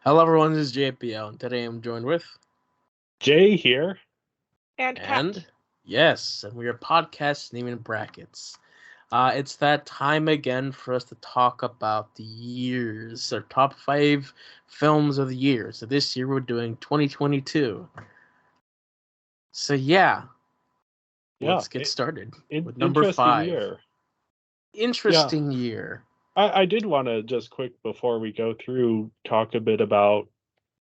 Hello, everyone. This is JPL, and today I'm joined with Jay here. And Kat. Yes, and we are podcast naming brackets. It's that time again for us to talk about the years, our top 5 films of the year. So this year we're doing 2022. So let's get started with number 5. Year. Interesting year. I did want to just quick before we go through talk a bit about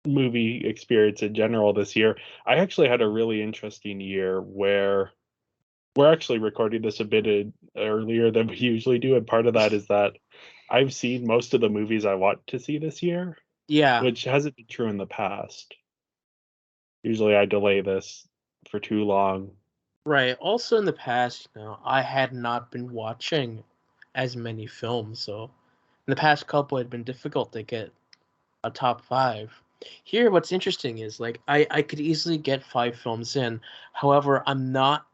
movie experience in general this year. I actually had a really interesting year where we're actually recording this a bit earlier than we usually do, and part of that is that I've seen most of the movies I want to see this year. Yeah. Which hasn't been true in the past. Usually I delay this for too long. Right. Also in the past, I had not been watching as many films, so in the past couple, it'd been difficult to get a top 5. Here, what's interesting is I could easily get 5 films in. However, I'm not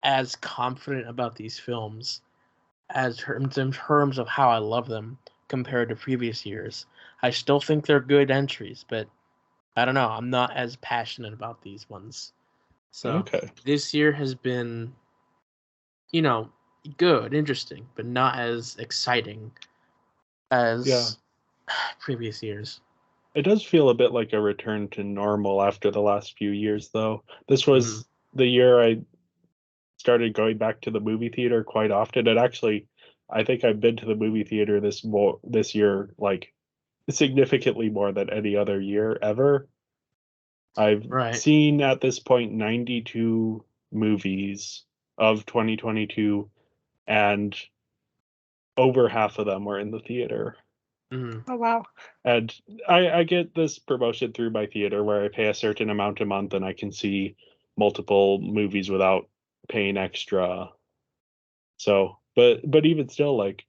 as confident about these films in terms of how I love them compared to previous years. I still think they're good entries, but I don't know. I'm not as passionate about these ones. So This year has been, good, interesting, but not as exciting as previous years. It does feel a bit like a return to normal after the last few years, though. This was the year I started going back to the movie theater quite often. And actually, I think I've been to the movie theater this year, like, significantly more than any other year ever. I've seen at this point 92 movies of 2022, and over half of them were in the theater. Oh, wow. And I get this promotion through my theater where I pay a certain amount a month and I can see multiple movies without paying extra. So, but even still, like,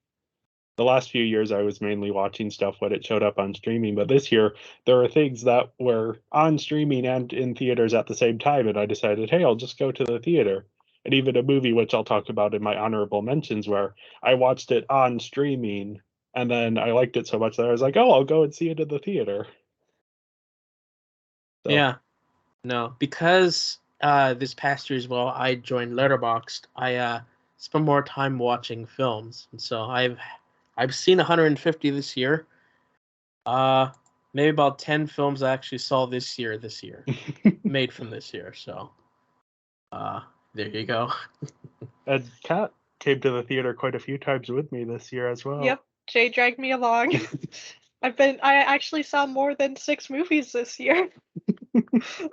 the last few years I was mainly watching stuff when it showed up on streaming, but this year there were things that were on streaming and in theaters at the same time, and I decided, hey, I'll just go to the theater. And even a movie which I'll talk about in my honorable mentions where I watched it on streaming and then I liked it so much that I was like, oh, I'll go and see it in the theater. So. Yeah. No, because this past year as well, I joined Letterboxd. I spent more time watching films, and so I've seen 150 this year. Maybe about 10 films I actually saw this year, made from this year. So, there you go. And Kat came to the theater quite a few times with me this year as well. Yep, Jay dragged me along. I actually saw more than 6 movies this year,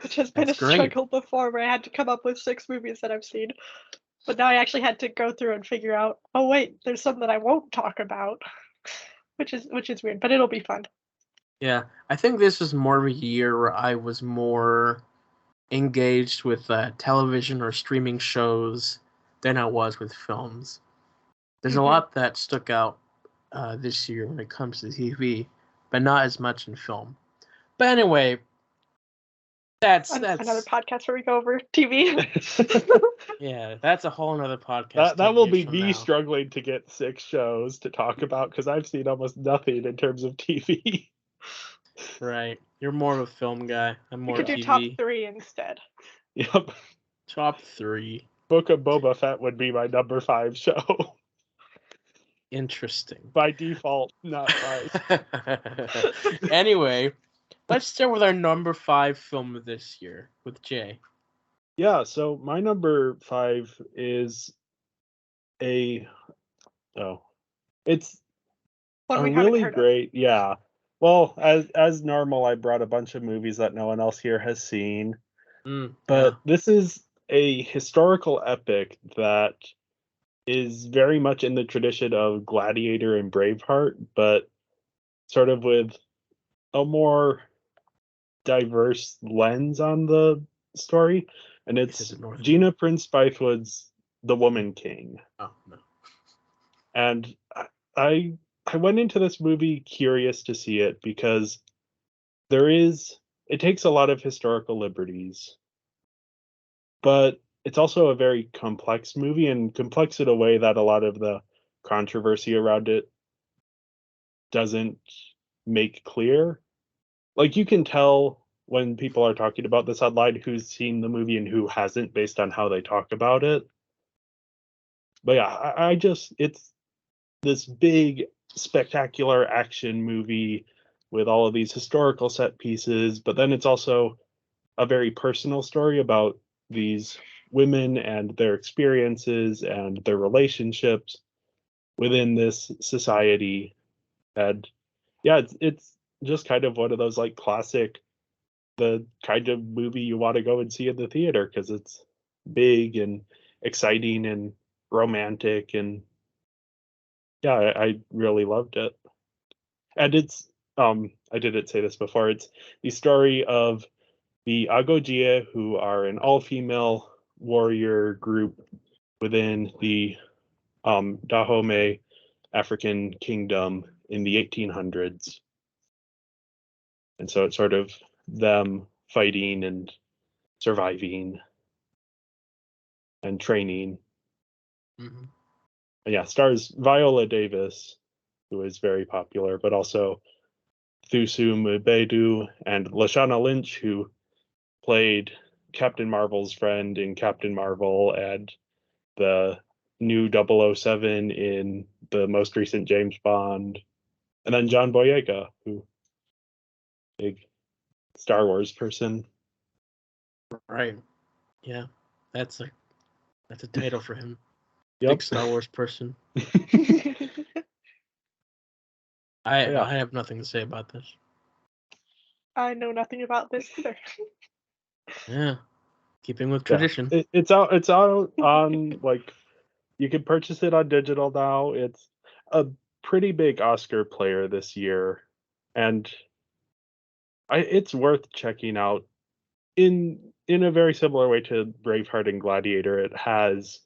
which has been a struggle before where I had to come up with 6 movies that I've seen. But now I actually had to go through and figure out, oh wait, there's some that I won't talk about, which is weird, but it'll be fun. Yeah, I think this was more of a year where I was more engaged with television or streaming shows than I was with films. There's a lot that stuck out this year when it comes to TV, but not as much in film. But anyway, that's another podcast where we go over TV. Yeah, that's a whole another podcast. That will be me struggling to get 6 shows to talk about because I've seen almost nothing in terms of TV. Right. You're more of a film guy. I'm more TV. We could do top 3 instead. Yep. Top 3. Book of Boba Fett would be my number 5 show. Interesting. By default, not 5. Anyway, let's start with our number 5 film of this year with Jay. Yeah, so my number 5 is it's a really great, yeah. Well, as normal, I brought a bunch of movies that no one else here has seen. But this is a historical epic that is very much in the tradition of Gladiator and Braveheart, but sort of with a more diverse lens on the story. And it's Gina Prince Bythewood's The Woman King. Oh, no. And I went into this movie curious to see it because it takes a lot of historical liberties, but it's also a very complex movie, and complex in a way that a lot of the controversy around it doesn't make clear. like you can tell when people are talking about this online who's seen the movie and who hasn't based on how they talk about it. But yeah, I just it's this big spectacular action movie with all of these historical set pieces, but then it's also a very personal story about these women and their experiences and their relationships within this society. And yeah, it's just kind of one of those like classic, the kind of movie you want to go and see in the theater because it's big and exciting and romantic. And yeah, I really loved it. And it's I didn't say this before, it's the story of the Agojie, who are an all-female warrior group within the Dahomey African kingdom in the 1800s. And so it's sort of them fighting and surviving and training. Mm-hmm. And yeah, stars Viola Davis, who is very popular, but also Thuso Mbedu and Lashana Lynch, who played Captain Marvel's friend in Captain Marvel and the new 007 in the most recent James Bond. And then John Boyega, who big Star Wars person. Right. Yeah. That's a title for him. Yep. Big Star Wars person. I have nothing to say about this. I know nothing about this either. Yeah. Keeping with tradition. Yeah. It's out on like you can purchase it on digital now. It's a pretty big Oscar player this year, and it's worth checking out. In a very similar way to Braveheart and Gladiator, it has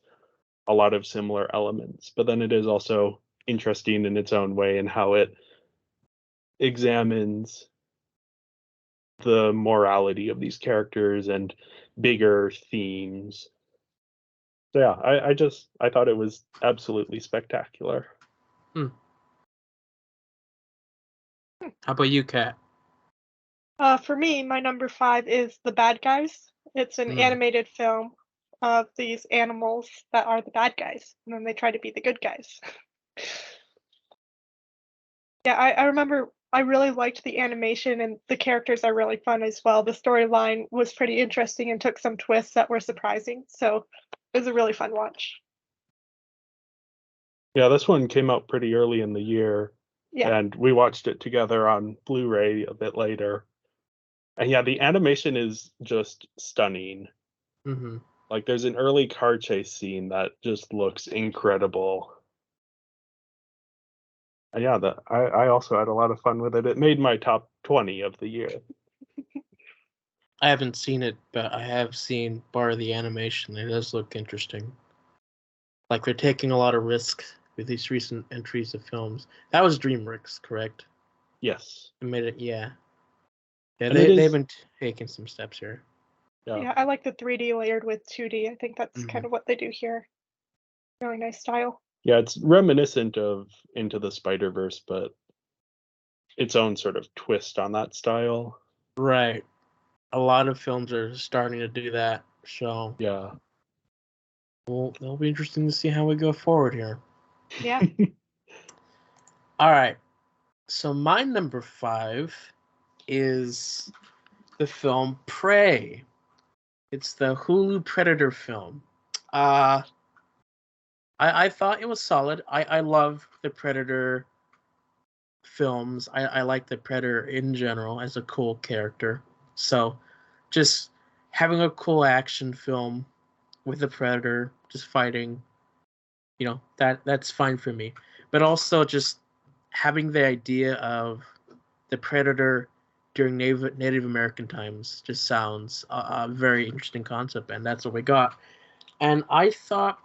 a lot of similar elements, but then it is also interesting in its own way in how it examines the morality of these characters and bigger themes. So yeah, I thought it was absolutely spectacular. How about you, Kat? For me, my number 5 is The Bad Guys. It's an animated film of these animals that are the bad guys, and then they try to be the good guys. Yeah, I remember I really liked the animation, and the characters are really fun as well. The storyline was pretty interesting and took some twists that were surprising, so it was a really fun watch. Yeah, this one came out pretty early in the year, and we watched it together on Blu-ray a bit later. And yeah, the animation is just stunning. Mm-hmm. Like there's an early car chase scene that just looks incredible. And yeah, I also had a lot of fun with it. It made my top 20 of the year. I haven't seen it, but I have seen part of the animation. It does look interesting. Like they're taking a lot of risks with these recent entries of films. That was DreamWorks, correct? Yes. It made it, yeah. Yeah, they've been taking some steps here. Yeah, I like the 3D layered with 2D. I think that's kind of what they do here. Really nice style. Yeah, it's reminiscent of Into the Spider-Verse, but its own sort of twist on that style. Right. A lot of films are starting to do that, so yeah. Well, it'll be interesting to see how we go forward here. Yeah. All right. So my number 5 is the film Prey. It's the Hulu Predator film. I thought it was solid. I love the Predator films. I like the Predator in general as a cool character. So just having a cool action film with the Predator just fighting, that's fine for me. But also just having the idea of the Predator during Native American times just sounds a very interesting concept, and that's what we got. And I thought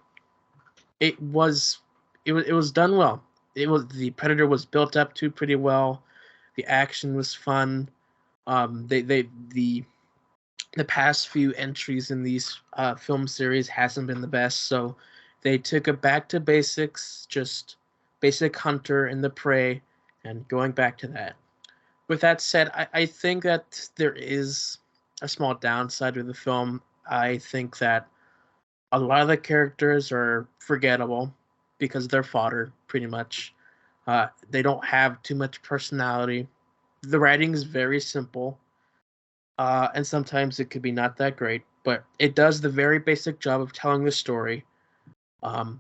it was done well. The Predator was built up to pretty well. The action was fun. The past few entries in these film series hasn't been the best, so they took it back to basics, just basic hunter and the prey, and going back to that. With that said, I think that there is a small downside with the film. I think that a lot of the characters are forgettable because they're fodder, pretty much. They don't have too much personality. The writing is very simple, and sometimes it could be not that great, but it does the very basic job of telling the story.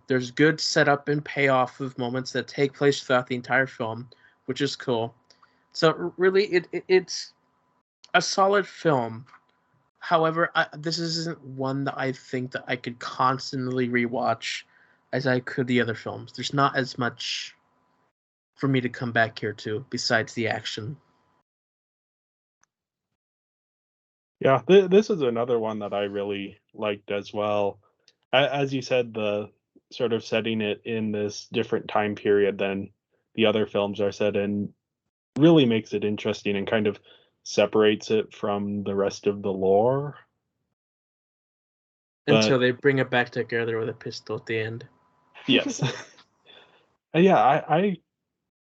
There's good setup and payoff of moments that take place throughout the entire film, which is cool. So really, it's a solid film. However, this isn't one that I think that I could constantly rewatch as I could the other films. There's not as much for me to come back here to besides the action. Yeah, this is another one that I really liked as well. As you said, the sort of setting it in this different time period than the other films are set in really makes it interesting and kind of separates it from the rest of the lore. Until they bring it back together with a pistol at the end. Yes. And yeah,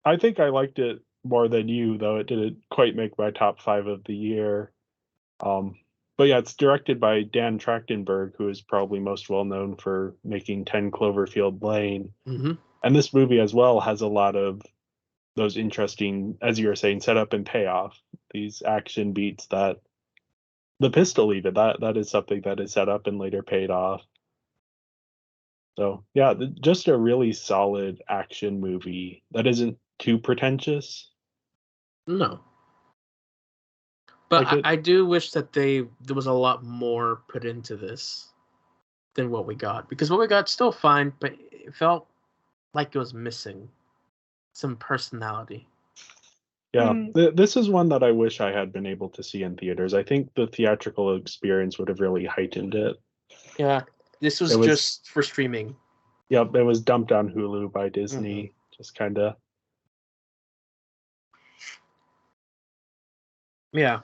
I think I liked it more than you, though it didn't quite make my top 5 of the year. But yeah, it's directed by Dan Trachtenberg, who is probably most well known for making 10 Cloverfield Lane. Mm-hmm. And this movie as well has a lot of those interesting, as you were saying, setup and payoff. These action beats that the pistol even, that is something that is set up and later paid off. So yeah, just a really solid action movie that isn't too pretentious. No. But like I do wish that there was a lot more put into this than what we got. Because what we got still fine, but it felt like it was missing some personality. Yeah, this is one that I wish I had been able to see in theaters. I think the theatrical experience would have really heightened it. Yeah, this was just for streaming. Yep, it was dumped on Hulu by Disney. Mm-hmm. Just kind of. Yeah.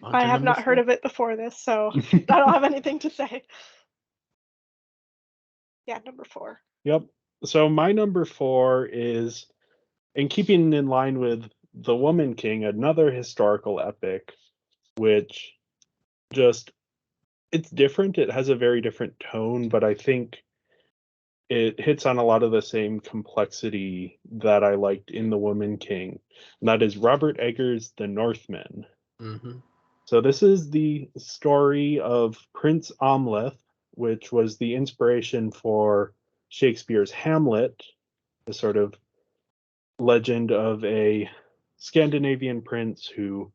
I have not heard of it before this, so I don't have anything to say. Yeah, number 4. Yep. So my number 4 is, in keeping in line with The Woman King, another historical epic, which just, it's different. It has a very different tone, but I think it hits on a lot of the same complexity that I liked in The Woman King. And that is Robert Eggers' The Northman. Mm-hmm. So this is the story of Prince Amleth, which was the inspiration for Shakespeare's Hamlet, the sort of legend of a Scandinavian prince who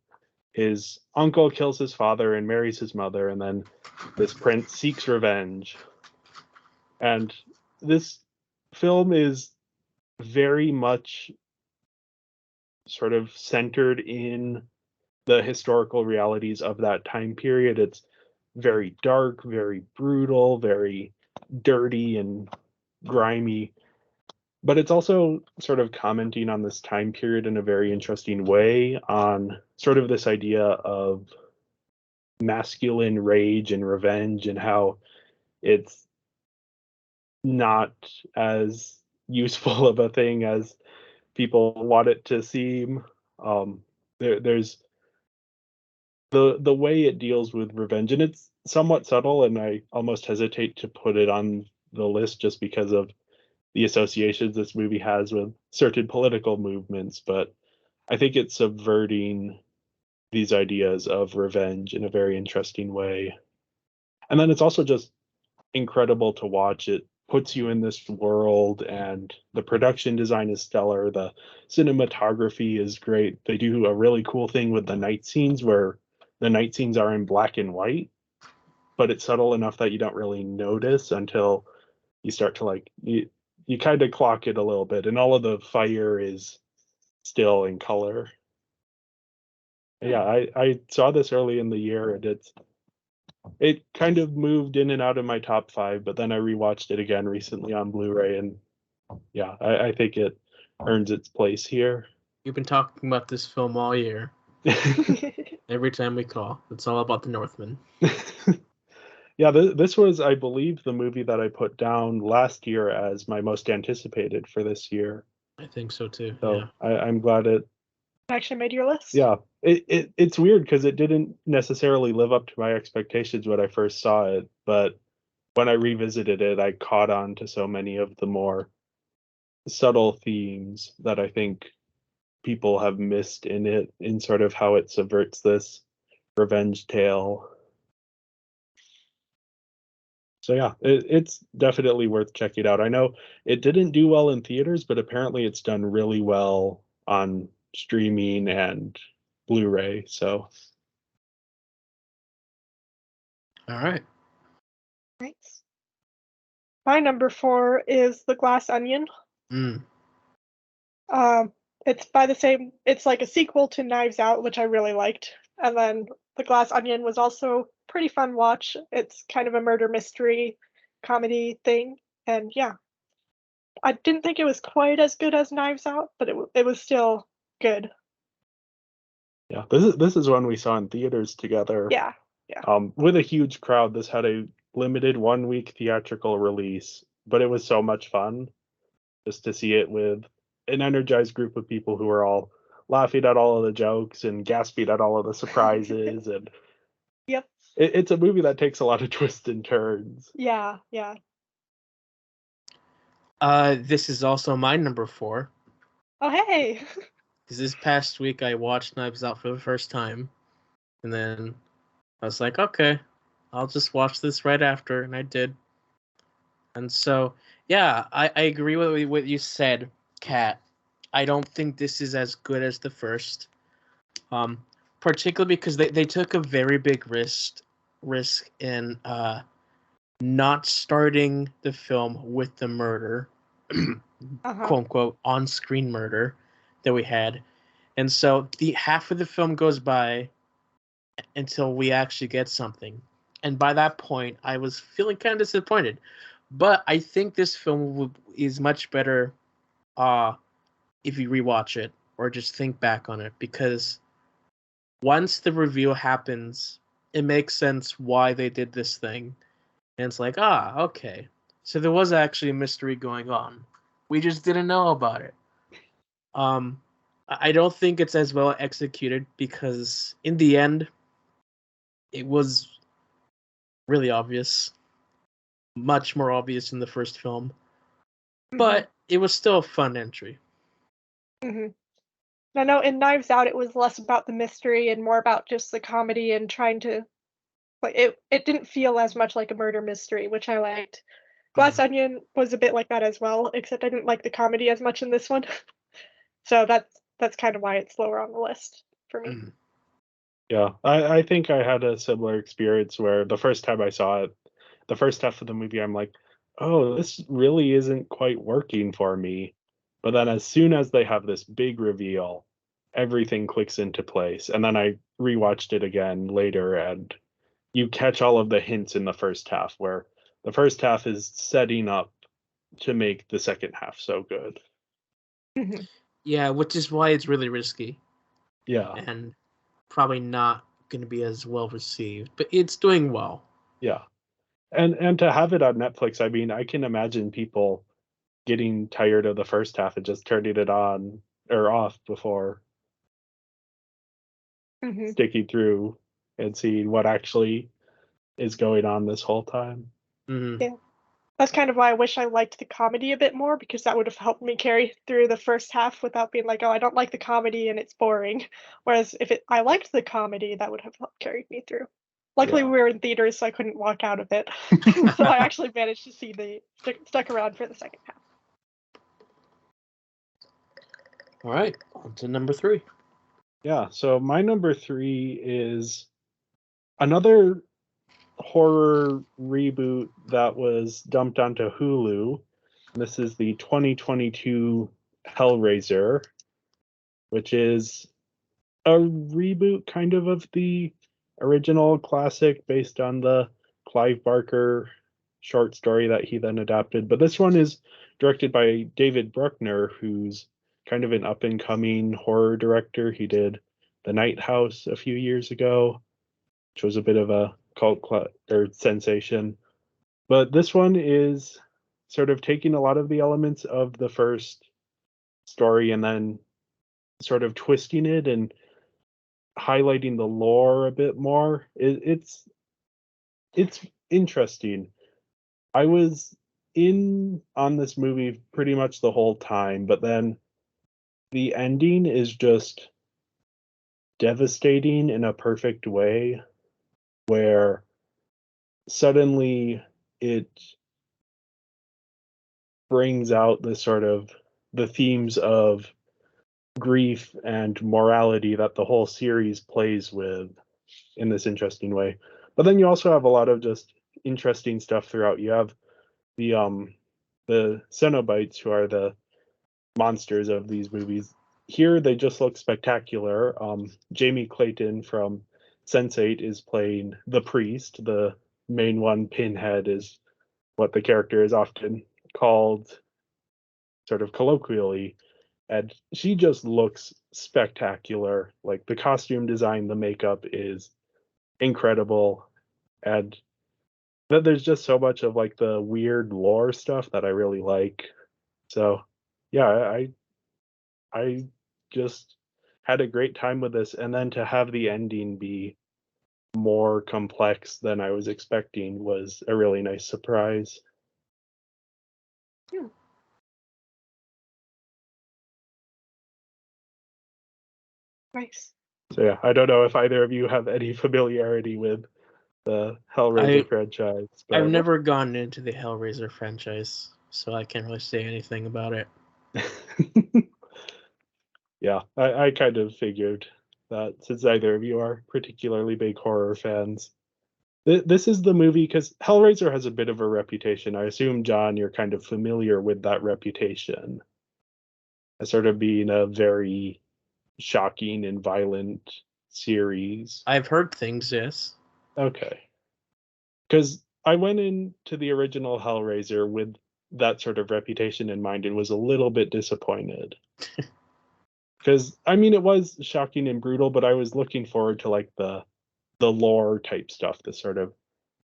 his uncle kills his father and marries his mother, and then this prince seeks revenge. And this film is very much sort of centered in the historical realities of that time period. It's very dark, very brutal, very dirty and grimy, but it's also sort of commenting on this time period in a very interesting way, on sort of this idea of masculine rage and revenge and how it's not as useful of a thing as people want it to seem. There's the way it deals with revenge, and it's somewhat subtle, and I almost hesitate to put it on the list just because of the associations this movie has with certain political movements, but I think it's subverting these ideas of revenge in a very interesting way. And then it's also just incredible to watch. It puts you in this world, and the production design is stellar. The cinematography is great. They do a really cool thing with the night scenes where the night scenes are in black and white, but it's subtle enough that you don't really notice until you start to you kind of clock it a little bit, and all of the fire is still in color. Yeah, I saw this early in the year, and it kind of moved in and out of my top 5, but then I rewatched it again recently on Blu-ray, and yeah, I think it earns its place here. You've been talking about this film all year. Every time we call, it's all about the Northman. Yeah, this was, I believe, the movie that I put down last year as my most anticipated for this year. I think so too. So yeah. I'm glad it actually made your list. Yeah, it's weird because it didn't necessarily live up to my expectations when I first saw it, but when I revisited it, I caught on to so many of the more subtle themes that I think people have missed in it, in sort of how it subverts this revenge tale. So yeah, it's definitely worth checking out. I know it didn't do well in theaters, but apparently it's done really well on streaming and Blu-ray. So All right. Nice. My number 4 is The Glass Onion. Mm. It's by the same. It's like a sequel to Knives Out, which I really liked, and then The Glass Onion was also pretty fun watch. It's kind of a murder mystery comedy thing, and yeah, I didn't think it was quite as good as Knives Out, but it was still good. yeah, this is one we saw in theaters together. Yeah, With a huge crowd. This had a limited 1 week theatrical release, but it was so much fun just to see it with an energized group of people who are all laughing at all of the jokes and gasping at all of the surprises. And yep, it's a movie that takes a lot of twists and turns. yeah. This is also my number 4. Oh hey, Because this past week I watched Knives Out for the first time, and then I was like, okay, I'll just watch this right after, and I did. And so, yeah, I agree with what you said, Kat. I don't think this is as good as the first, particularly because they took a very big risk in not starting the film with the murder, quote unquote, on-screen murder that we had. And so the half of the film goes by until we actually get something. And by that point, I was feeling kind of disappointed. But I think this film is much better if you rewatch it or just think back on it, because once the reveal happens, it makes sense why they did this thing. And it's like, okay. So there was actually a mystery going on. We just didn't know about it. I don't think it's as well executed because in the end, it was really obvious, much more obvious in the first film, but it was still a fun entry. I know in Knives Out it was less about the mystery and more about just the comedy and trying to like it didn't feel as much like a murder mystery, which I liked. Glass Onion was a bit like that as well, except I didn't like the comedy as much in this one. So that's kind of why it's lower on the list for me. Yeah, I think I had a similar experience where the first time I saw it, the first half of the movie, I'm like, oh, this really isn't quite working for me. But then as soon as they have this big reveal, everything clicks into place. And then I rewatched it again later, and you catch all of the hints in the first half, where the first half is setting up to make the second half so good. Yeah, which is why it's really risky. Yeah. And probably not going to be as well received, but it's doing well. Yeah. And to have it on Netflix, I mean, I can imagine people getting tired of the first half and just turning it on or off before sticking through and seeing what actually is going on this whole time. Yeah. That's kind of why I wish I liked the comedy a bit more, because that would have helped me carry through the first half without being like, oh, I don't like the comedy and it's boring. Whereas if I liked the comedy, that would have helped carry me through. Luckily, we were in theaters, so I couldn't walk out of it. So I actually managed to see stuck around for the second half. All right, on to number 3. Yeah, so my number 3 is another horror reboot that was dumped onto Hulu. This is the 2022 Hellraiser, which is a reboot kind of the original classic based on the Clive Barker short story that he then adapted. But this one is directed by David Bruckner, who's kind of an up and coming horror director. He did The Night House a few years ago, which was a bit of a cult or sensation. But this one is sort of taking a lot of the elements of the first story and then sort of twisting it and highlighting the lore a bit more. It's interesting. I was in on this movie pretty much the whole time, but then the ending is just devastating in a perfect way where suddenly it brings out the themes of grief and morality that the whole series plays with in this interesting way. But then you also have a lot of just interesting stuff throughout. You have the Cenobites, who are the monsters of these movies. Here they just look spectacular. Jamie Clayton from Sense8 is playing the priest. The main one, Pinhead, is what the character is often called, sort of colloquially. And she just looks spectacular. Like the costume design, the makeup is incredible. And that there's just so much of like the weird lore stuff that I really like. So yeah, I just had a great time with this, and then to have the ending be more complex than I was expecting was a really nice surprise. Hmm. Nice. So yeah, I don't know if either of you have any familiarity with the Hellraiser franchise. But I've never gone into the Hellraiser franchise, so I can't really say anything about it. Yeah, I kind of figured that since neither of you are particularly big horror fans. This is the movie, because Hellraiser has a bit of a reputation. I assume, John, you're kind of familiar with that reputation as sort of being a very shocking and violent series. I've heard things, yes. Okay. Because I went into the original Hellraiser with that sort of reputation in mind and was a little bit disappointed. Because, I mean, it was shocking and brutal, but I was looking forward to like the lore type stuff, the sort of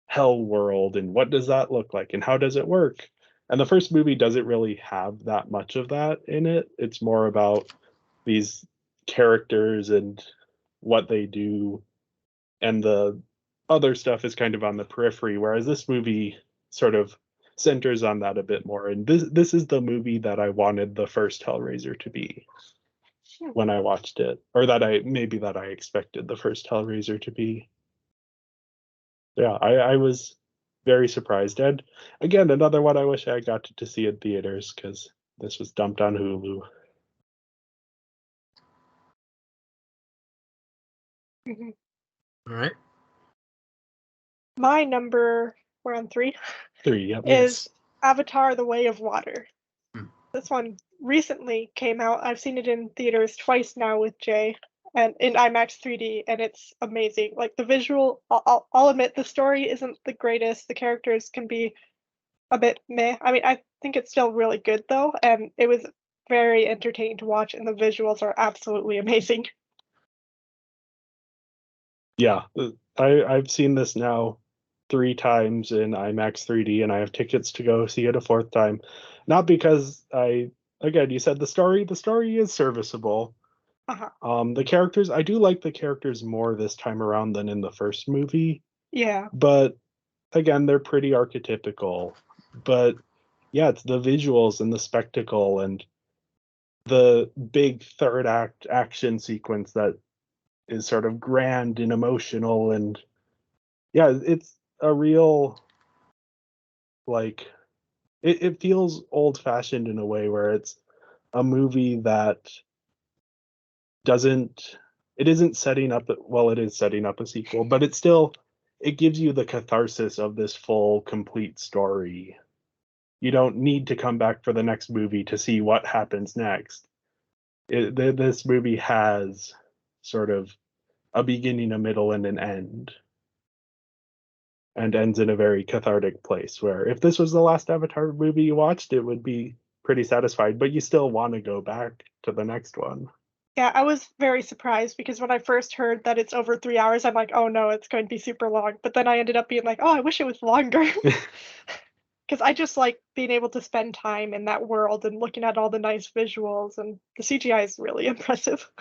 hell world, and what does that look like and how does it work. And the first movie doesn't really have that much of that in it. It's more about these characters and what they do, and the other stuff is kind of on the periphery, whereas this movie sort of centers on that a bit more. And this is the movie that I wanted the first Hellraiser to be when I watched it, or that I expected the first Hellraiser to be. Yeah, I was very surprised. And again, another one I wish I got to see in theaters, because this was dumped on Hulu. Mm-hmm. All right. My number, we're on 3. 3, yep. Is Avatar: The Way of Water. Hmm. This one recently came out. I've seen it in theaters twice now with Jay, and in IMAX 3D, and it's amazing. Like the visual, I'll admit the story isn't the greatest. The characters can be a bit meh. I mean, I think it's still really good though, and it was very entertaining to watch, and the visuals are absolutely amazing. Yeah, I've seen this now 3 times in IMAX 3D, and I have tickets to go see it a 4th time. Not because again, you said the story is serviceable. Uh-huh. The characters, I do like the characters more this time around than in the first movie. Yeah. But again, they're pretty archetypical. But yeah, it's the visuals and the spectacle and the big third act action sequence that is sort of grand and emotional. And yeah, it's a real, like, it feels old fashioned in a way where it's a movie that doesn't it isn't setting up, well, it is setting up a sequel, but it gives you the catharsis of this full complete story. You don't need to come back for the next movie to see what happens next. This movie has sort of a beginning, a middle, and an end, and ends in a very cathartic place, where if this was the last Avatar movie you watched, it would be pretty satisfied, but you still want to go back to the next one. Yeah, I was very surprised because when I first heard that it's over 3 hours, I'm like, oh no, it's going to be super long. But then I ended up being like, oh, I wish it was longer. because I just like being able to spend time in that world and looking at all the nice visuals, and the CGI is really impressive.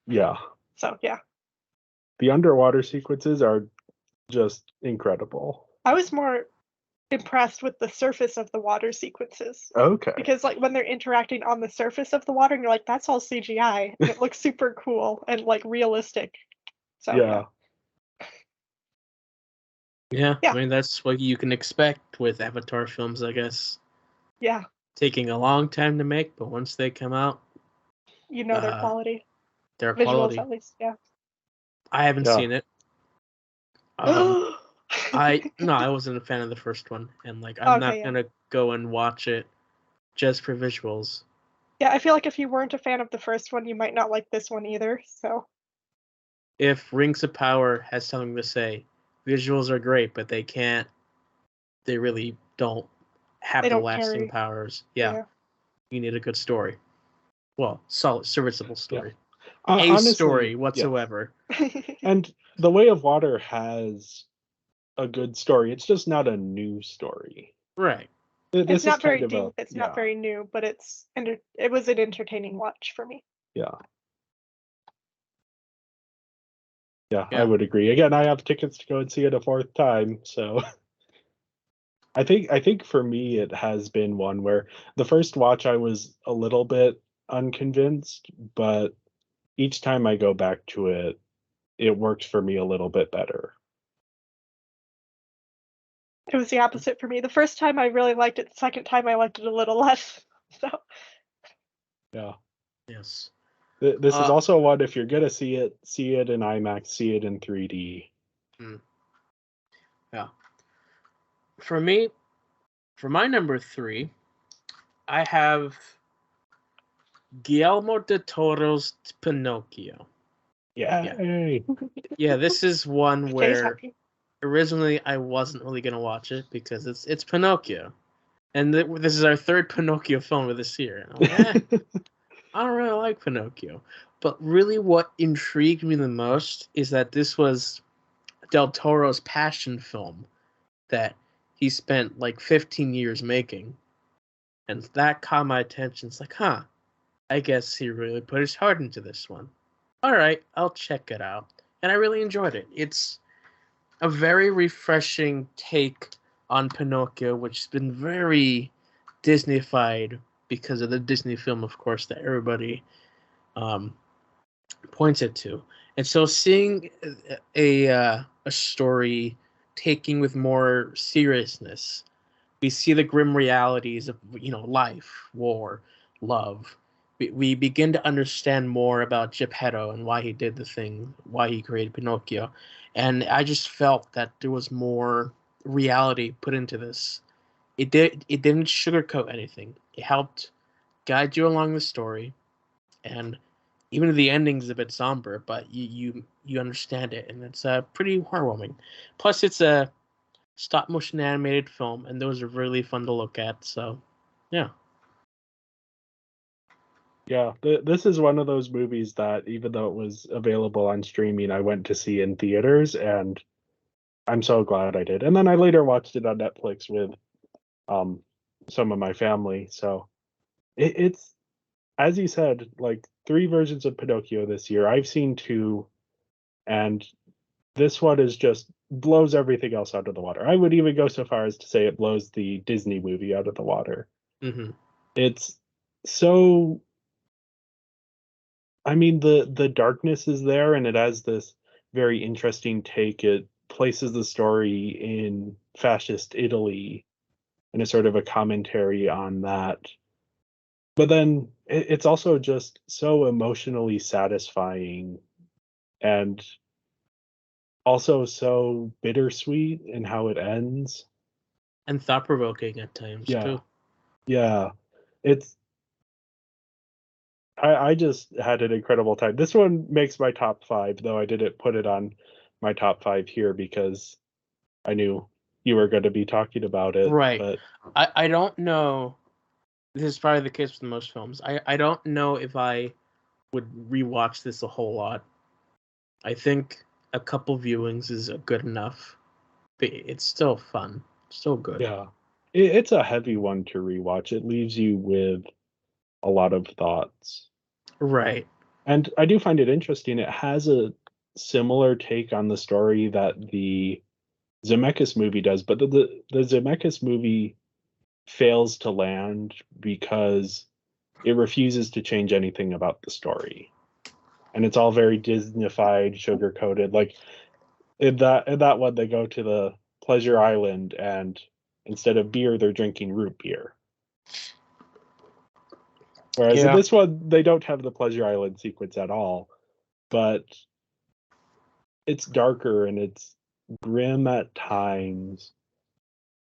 Yeah. So yeah, The underwater sequences are just incredible. I was more impressed with the surface of the water sequences. Okay. Because like when they're interacting on the surface of the water, and you're like, that's all CGI, and it looks super cool and like realistic. So Yeah. Yeah, Yeah. I mean that's what you can expect with Avatar films, I guess. Yeah, Taking a long time to make, but once they come out, you know their quality. their Visuals quality. at least, yeah. I haven't Yeah. seen it. I wasn't a fan of the first one, and like I'm not gonna go and watch it just for visuals. Yeah, I feel like if you weren't a fan of the first one, you might not like this one either. So If Rings of Power has something to say, visuals are great, but they really don't have they the don't lasting carry. powers. Yeah. You need a good story. Well, solid, serviceable story. Yeah. A honestly, story whatsoever. And The Way of Water has a good story. It's just not a new story. Right. It's not very deep. It's not very new, but it was an entertaining watch for me. Yeah. Yeah, I would agree. Again, I have tickets to go and see it a fourth time, so I think for me it has been one where the first watch I was a little bit unconvinced, but each time I go back to it, it works for me a little bit better. It was the opposite for me. The first time I really liked it. The second time I liked it a little less. So yeah. Yes. This is also one, if you're gonna see it in IMAX, see it in 3D. Yeah. For me, for my number 3, I have Guillermo del Toro's Pinocchio. Yeah. Yeah, this is one where originally I wasn't really gonna watch it because it's Pinocchio, and this is our third Pinocchio film of this year. And I'm like, I don't really like Pinocchio, but really, what intrigued me the most is that this was Del Toro's passion film that he spent like 15 years making, and that caught my attention. It's like, I guess he really put his heart into this one. All right, I'll check it out, and I really enjoyed it. It's a very refreshing take on Pinocchio, which has been very Disneyfied because of the Disney film, of course, that everybody points it to. And so seeing a story taking with more seriousness, we see the grim realities of life, war, love. We begin to understand more about Geppetto and why he did the thing, why he created Pinocchio. And I just felt that there was more reality put into this. It didn't sugarcoat anything. It helped guide you along the story, and even the ending's a bit somber, but you understand it, and it's pretty heartwarming. Plus, it's a stop motion animated film, and those are really fun to look at. So, yeah. Yeah, this is one of those movies that even though it was available on streaming, I went to see in theaters, and I'm so glad I did. And then I later watched it on Netflix with some of my family. So it's, as you said, like 3 versions of Pinocchio this year. I've seen 2, and this one is just blows everything else out of the water. I would even go so far as to say it blows the Disney movie out of the water. Mm-hmm. It's so, I mean, the darkness is there, and it has this very interesting take. It places the story in fascist Italy, and it's sort of a commentary on that. But then it's also just so emotionally satisfying, and also so bittersweet in how it ends. And thought provoking at times too. Yeah. It's, I just had an incredible time. This one makes my top 5, though I didn't put it on my top 5 here because I knew you were going to be talking about it. Right. But I don't know. This is probably the case with most films. I don't know if I would rewatch this a whole lot. I think a couple viewings is good enough. But it's still fun. Still good. yeah. it's a heavy one to rewatch. It leaves you with a lot of thoughts. Right. And I do find it interesting. It has a similar take on the story that the Zemeckis movie does, but the Zemeckis movie fails to land because it refuses to change anything about the story. And it's all very Disney-fied, sugar-coated. Like in that one, they go to the Pleasure Island, and instead of beer, they're drinking root beer. Whereas in this one, they don't have the Pleasure Island sequence at all, but it's darker and it's grim at times,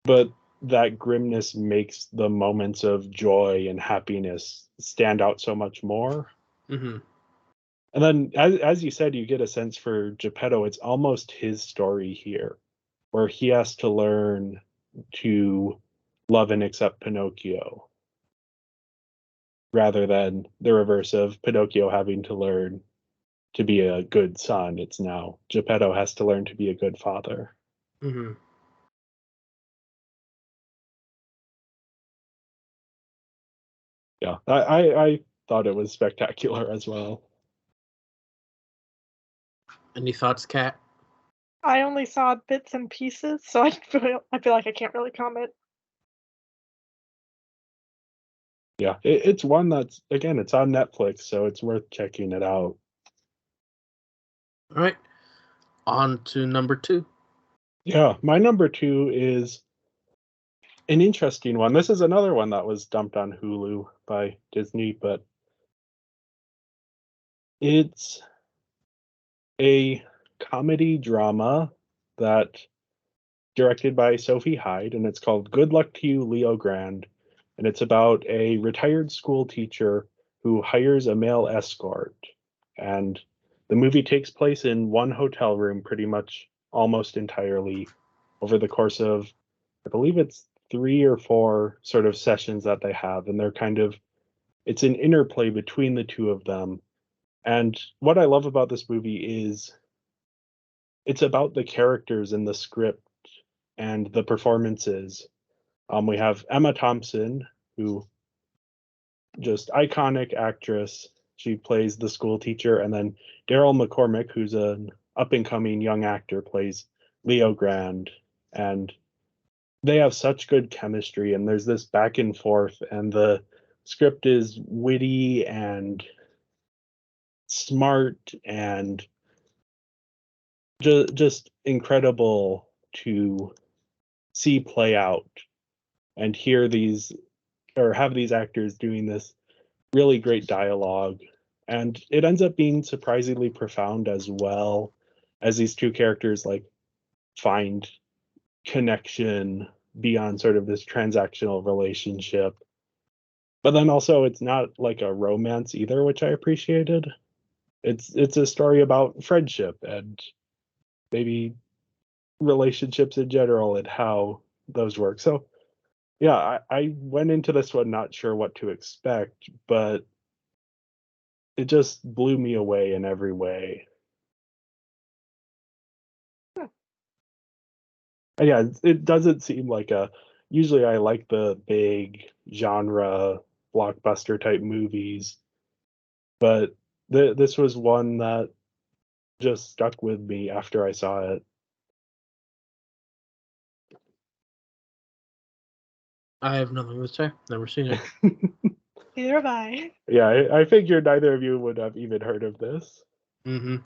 but that grimness makes the moments of joy and happiness stand out so much more. Mm-hmm. And then, as you said, you get a sense for Geppetto. It's almost his story here, where he has to learn to love and accept Pinocchio, rather than the reverse of Pinocchio having to learn to be a good son. It's now Geppetto has to learn to be a good father. Mm-hmm. Yeah, I thought it was spectacular as well. Any thoughts, Kat? I only saw bits and pieces, so I feel like I can't really comment. Yeah, it's one that's, again, it's on Netflix, so it's worth checking it out. All right, on to number 2. Yeah, my number 2 is an interesting one. This is another one that was dumped on Hulu by Disney, but it's a comedy drama that directed by Sophie Hyde, and it's called Good Luck to You, Leo Grand. And it's about a retired school teacher who hires a male escort. And the movie takes place in one hotel room pretty much almost entirely over the course of, I believe it's 3 or 4 sort of sessions that they have. And they're kind of, it's an interplay between the two of them. And what I love about this movie is it's about the characters in the script and the performances. We have Emma Thompson, who just iconic actress. She plays the school teacher, and then Daryl McCormick, who's an up and coming young actor, plays Leo Grand, and they have such good chemistry. And there's this back and forth, and the script is witty and smart and just incredible to see play out and hear these or have these actors doing this really great dialogue. And it ends up being surprisingly profound as well, as these two characters like find connection beyond sort of this transactional relationship. But then also it's not like a romance either, which I appreciated. It's a story about friendship and maybe relationships in general and how those work. So yeah, I went into this one not sure what to expect, but it just blew me away in every way. And yeah, it doesn't seem like a. Usually, I like the big genre blockbuster type movies, but this was one that just stuck with me after I saw it. I have nothing to say. Never seen it. Neither have I. Yeah, I figured neither of you would have even heard of this. Mm-hmm.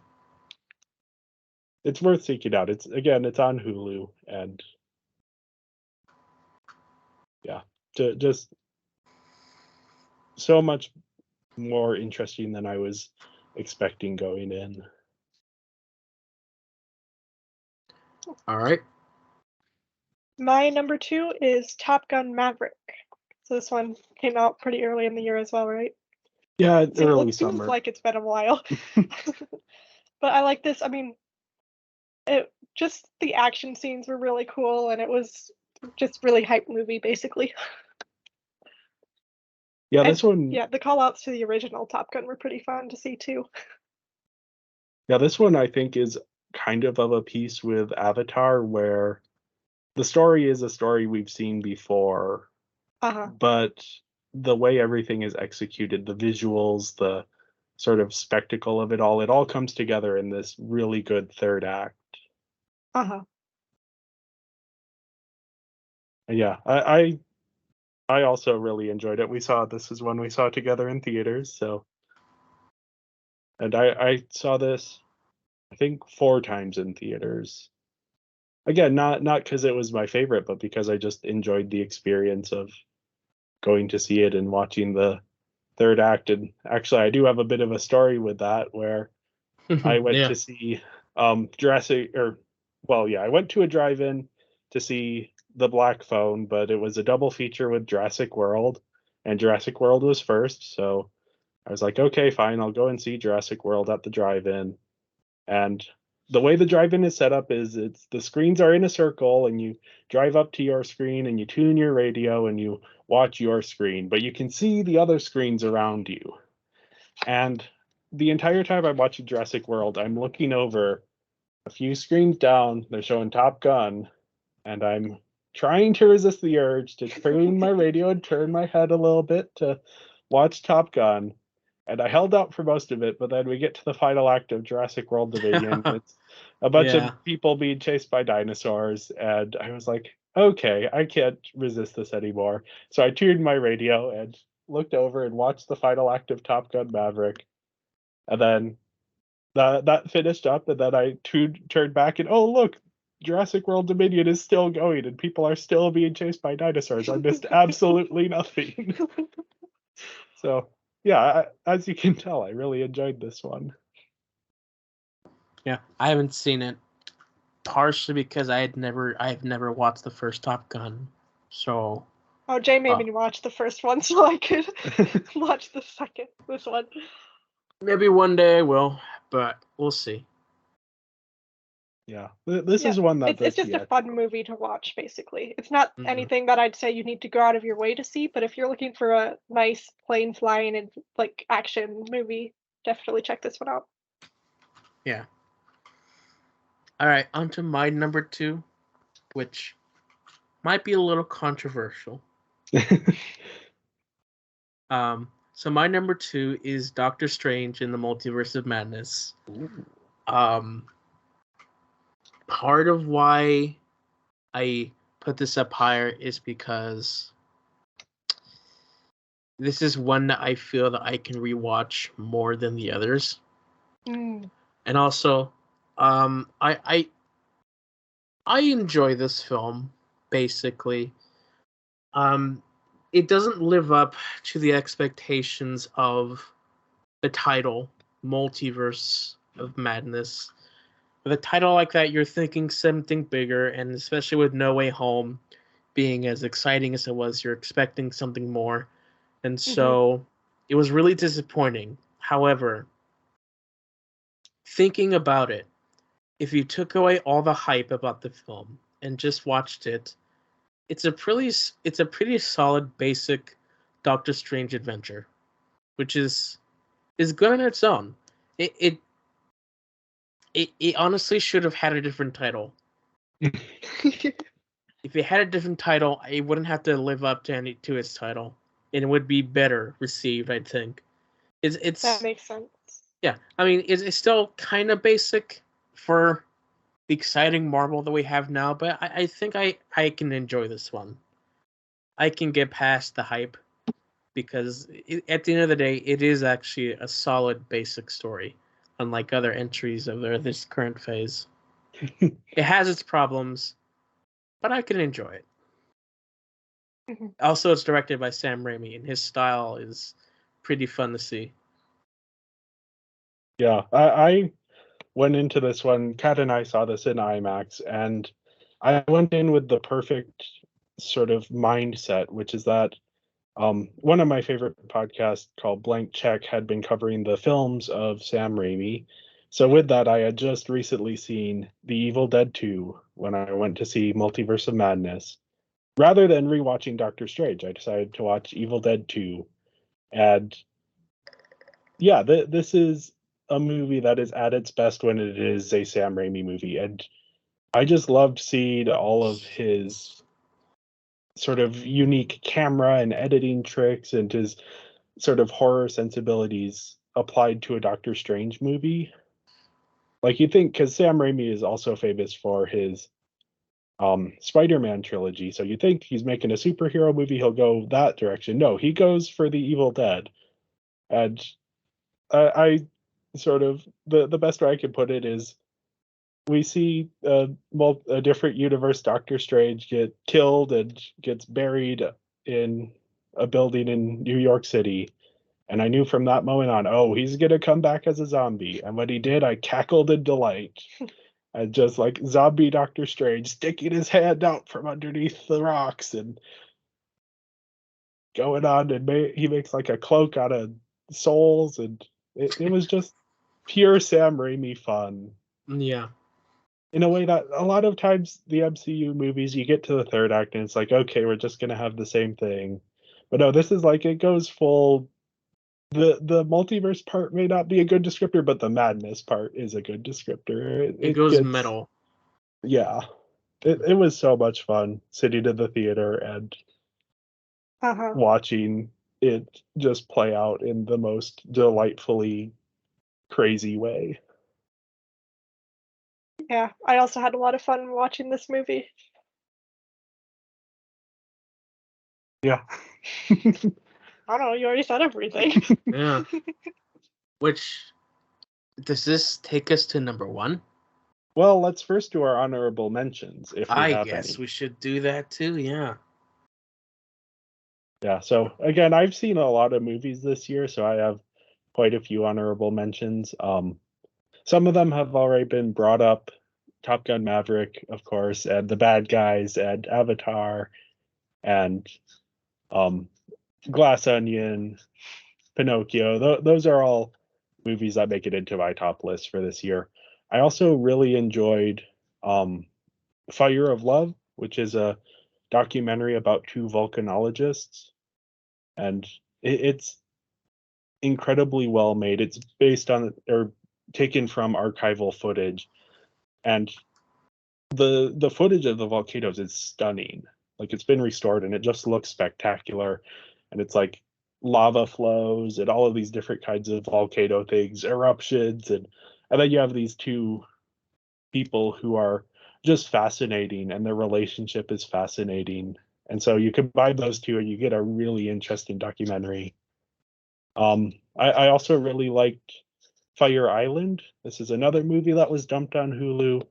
It's worth seeking out. It's on Hulu, and yeah, just so much more interesting than I was expecting going in. All right. My number 2 is Top Gun Maverick. So this one came out pretty early in the year as well, right? Yeah, early Seems summer. like it's been a while. But I like this. I mean, just the action scenes were really cool, and it was just really hype movie, basically. Yeah, this one. Yeah, the call outs to the original Top Gun were pretty fun to see too. Yeah, this one I think is kind of a piece with Avatar, where the story is a story we've seen before, but the way everything is executed, the visuals, the sort of spectacle of it all comes together in this really good third act. Yeah, I also really enjoyed it. This is one we saw together in theaters, so. And I saw this, I think 4 times in theaters. Again, not because it was my favorite, but because I just enjoyed the experience of going to see it and watching the third act. And actually, I do have a bit of a story with that, where I went to see Jurassic, I went to a drive-in to see The Black Phone, but it was a double feature with Jurassic World, and Jurassic World was first, so I was like, okay, fine, I'll go and see Jurassic World at the drive-in. And the way the drive-in is set up is the screens are in a circle, and you drive up to your screen and you tune your radio and you watch your screen, but you can see the other screens around you. And the entire time I'm watching Jurassic World, I'm looking over a few screens down, they're showing Top Gun, and I'm trying to resist the urge to tune my radio and turn my head a little bit to watch Top Gun. And I held out for most of it, but then we get to the final act of Jurassic World Dominion. It's a bunch of people being chased by dinosaurs, and I was like, okay, I can't resist this anymore. So I tuned my radio and looked over and watched the final act of Top Gun Maverick. And then that finished up, and then I turned back and, oh, look, Jurassic World Dominion is still going, and people are still being chased by dinosaurs. I missed absolutely nothing. So, yeah, as you can tell, I really enjoyed this one. Yeah, I haven't seen it, partially because I've never watched the first Top Gun. So. Oh, Jay made me watch the first one so I could watch this one. Maybe one day I will, but we'll see. Yeah, this is one that it's just a fun movie to watch. Basically, it's not anything that I'd say you need to go out of your way to see. But if you're looking for a nice plane flying and like action movie, definitely check this one out. Yeah. All right, on to my number 2, which might be a little controversial. So my number 2 is Doctor Strange in the Multiverse of Madness. Part of why I put this up higher is because this is one that I feel that I can rewatch more than the others. And also, I enjoy this film, basically. It doesn't live up to the expectations of the title, Multiverse of Madness. With a title like that, you're thinking something bigger, and especially with No Way Home being as exciting as it was, you're expecting something more. And so it was really disappointing. However, thinking about it, if you took away all the hype about the film and just watched it, it's a pretty solid basic Doctor Strange adventure, which is good on its own. It honestly should have had a different title. If it had a different title, it wouldn't have to live up to its title, and it would be better received, I think. It's that makes sense. Yeah, I mean, it's still kind of basic for the exciting Marvel that we have now, but I think I can enjoy this one. I can get past the hype because at the end of the day, it is actually a solid basic story, unlike other entries of this current phase. It has its problems, but I can enjoy it. Also, it's directed by Sam Raimi, and his style is pretty fun to see. Yeah, I went into this one. Kat and I saw this in IMAX, and I went in with the perfect sort of mindset, which is that one of my favorite podcasts called Blank Check had been covering the films of Sam Raimi. So with that, I had just recently seen The Evil Dead 2 when I went to see Multiverse of Madness. Rather than rewatching Doctor Strange, I decided to watch Evil Dead 2. And yeah, this is a movie that is at its best when it is a Sam Raimi movie. And I just loved seeing all of his sort of unique camera and editing tricks and his sort of horror sensibilities applied to a Doctor Strange movie. Like you think, because Sam Raimi is also famous for his Spider-Man trilogy, so you think he's making a superhero movie, he'll go that direction. No, he goes for the Evil Dead, and I sort of the best way I can put it is we see a different universe Doctor Strange get killed and gets buried in a building in New York City. And I knew from that moment on, oh, he's gonna come back as a zombie. And when he did, I cackled in delight. And just like zombie Doctor Strange sticking his hand out from underneath the rocks and going on, and he makes like a cloak out of souls, and it was just pure Sam Raimi fun. Yeah. In a way that a lot of times the MCU movies, you get to the third act and it's like, okay, we're just gonna have the same thing. But no, this is like it goes full. The multiverse part may not be a good descriptor, but the madness part is a good descriptor. It goes gets, metal. Yeah. It was so much fun sitting in the theater and watching it just play out in the most delightfully crazy way. Yeah, I also had a lot of fun watching this movie. Yeah. I don't know, you already said everything. Yeah. Which, does this take us to number one? Well, let's first do our honorable mentions, if we have any. I guess we should do that too, yeah. Yeah, so again, I've seen a lot of movies this year, so I have quite a few honorable mentions. Some of them have already been brought up. Top Gun Maverick, of course, and The Bad Guys, and Avatar, and Glass Onion, Pinocchio. Those are all movies that make it into my top list for this year. I also really enjoyed Fire of Love, which is a documentary about two volcanologists, and it's incredibly well made. It's based on or taken from archival footage, and the footage of the volcanoes is stunning. Like it's been restored and it just looks spectacular, and it's like lava flows and all of these different kinds of volcano things, eruptions, and then you have these two people who are just fascinating, and their relationship is fascinating. And so you combine those two and you get a really interesting documentary. I also really liked Fire Island. This is another movie that was dumped on Hulu,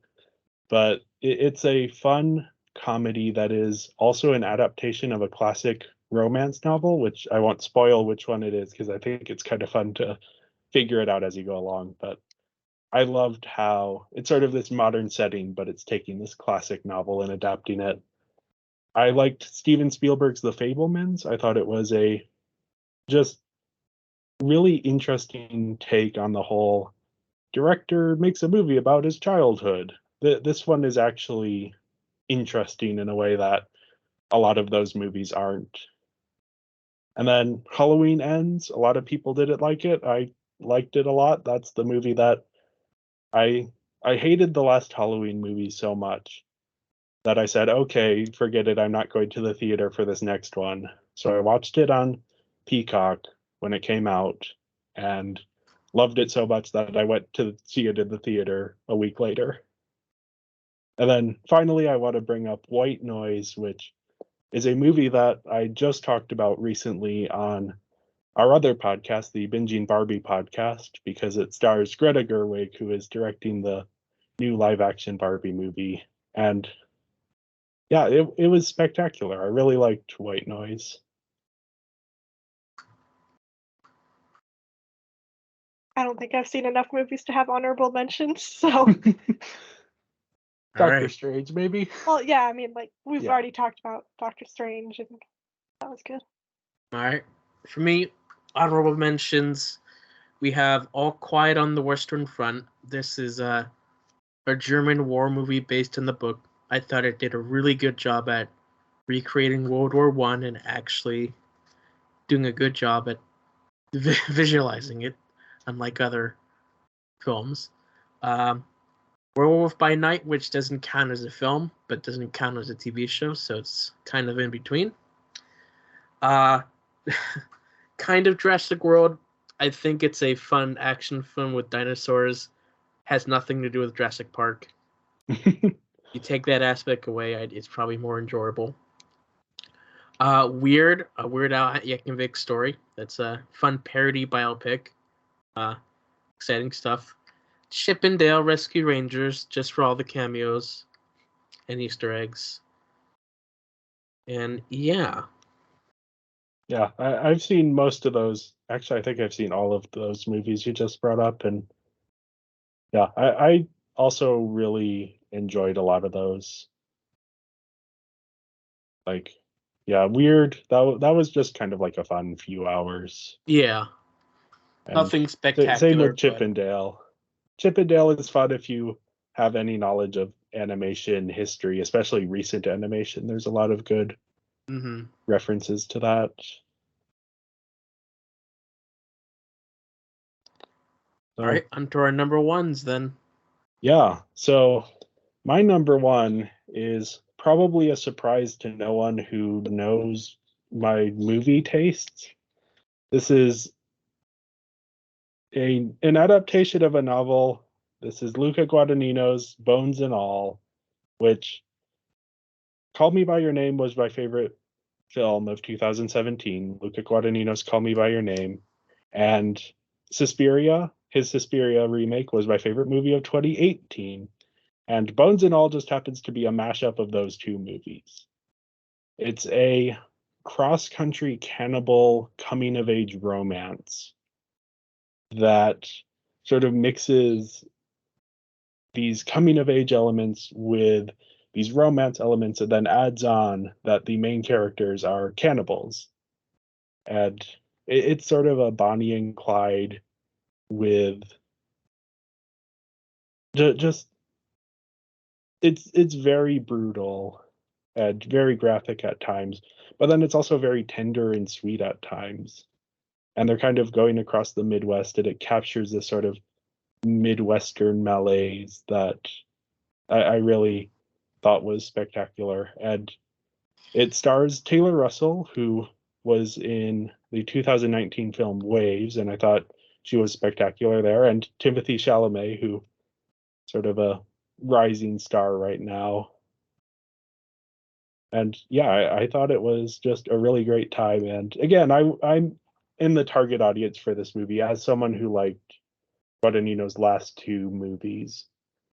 but it's a fun comedy that is also an adaptation of a classic romance novel, which I won't spoil which one it is because I think it's kind of fun to figure it out as you go along. But I loved how it's sort of this modern setting, but it's taking this classic novel and adapting it. I liked Steven Spielberg's The Fabelmans. I thought it was a just really interesting take on the whole director makes a movie about his childhood. This one is actually interesting in a way that a lot of those movies aren't. And then Halloween Ends. A lot of people didn't like it. I liked it a lot. That's the movie that I hated the last Halloween movie so much that I said, okay, forget it. I'm not going to the theater for this next one. So I watched it on Peacock when it came out and loved it so much that I went to see it in the theater a week later. And then finally, I want to bring up White Noise, which is a movie that I just talked about recently on our other podcast, the Binging Barbie podcast, because it stars Greta Gerwig, who is directing the new live action Barbie movie. And yeah, it was spectacular. I really liked White Noise. I don't think I've seen enough movies to have honorable mentions, so. Doctor Strange, maybe? Well, yeah, I mean, like, we've already talked about Doctor Strange, and that was good. All right. For me, honorable mentions, we have All Quiet on the Western Front. This is a German war movie based on the book. I thought it did a really good job at recreating World War I and actually doing a good job at visualizing it, unlike other films. Werewolf by Night, which doesn't count as a film, but doesn't count as a TV show, so it's kind of in between. Kind of Jurassic World. I think it's a fun action film with dinosaurs. Has nothing to do with Jurassic Park. You take that aspect away, it's probably more enjoyable. Weird, a Weird Al Yankovic story. That's a fun parody biopic. Exciting stuff. Chip and Dale Rescue Rangers, just for all the cameos and Easter eggs. And yeah. Yeah, I've seen most of those. Actually, I think I've seen all of those movies you just brought up, and yeah, I also really enjoyed a lot of those. Like, yeah, Weird. That was just kind of like a fun few hours. Yeah. And nothing spectacular. Same with Chip and Dale. Chip and Dale is fun if you have any knowledge of animation history, especially recent animation. There's a lot of good references to that. All right, on to our number ones then. Yeah, so my number one is probably a surprise to no one who knows my movie tastes. This is an adaptation of a novel. This is Luca Guadagnino's Bones and All, which Call Me by Your Name was my favorite film of 2017. Luca Guadagnino's Call Me by Your Name. And Suspiria, his Suspiria remake, was my favorite movie of 2018. And Bones and All just happens to be a mashup of those two movies. It's a cross-country cannibal coming-of-age romance that sort of mixes these coming-of-age elements with these romance elements and then adds on that the main characters are cannibals. And it's sort of a Bonnie and Clyde with just it's very brutal and very graphic at times, but then it's also very tender and sweet at times. And they're kind of going across the Midwest, and it captures this sort of Midwestern malaise that I really thought was spectacular. And it stars Taylor Russell, who was in the 2019 film Waves, and I thought she was spectacular there, and Timothée Chalamet, who sort of a rising star right now. And yeah, I thought it was just a really great time. And again, I'm in the target audience for this movie as someone who liked Guadagnino's last two movies,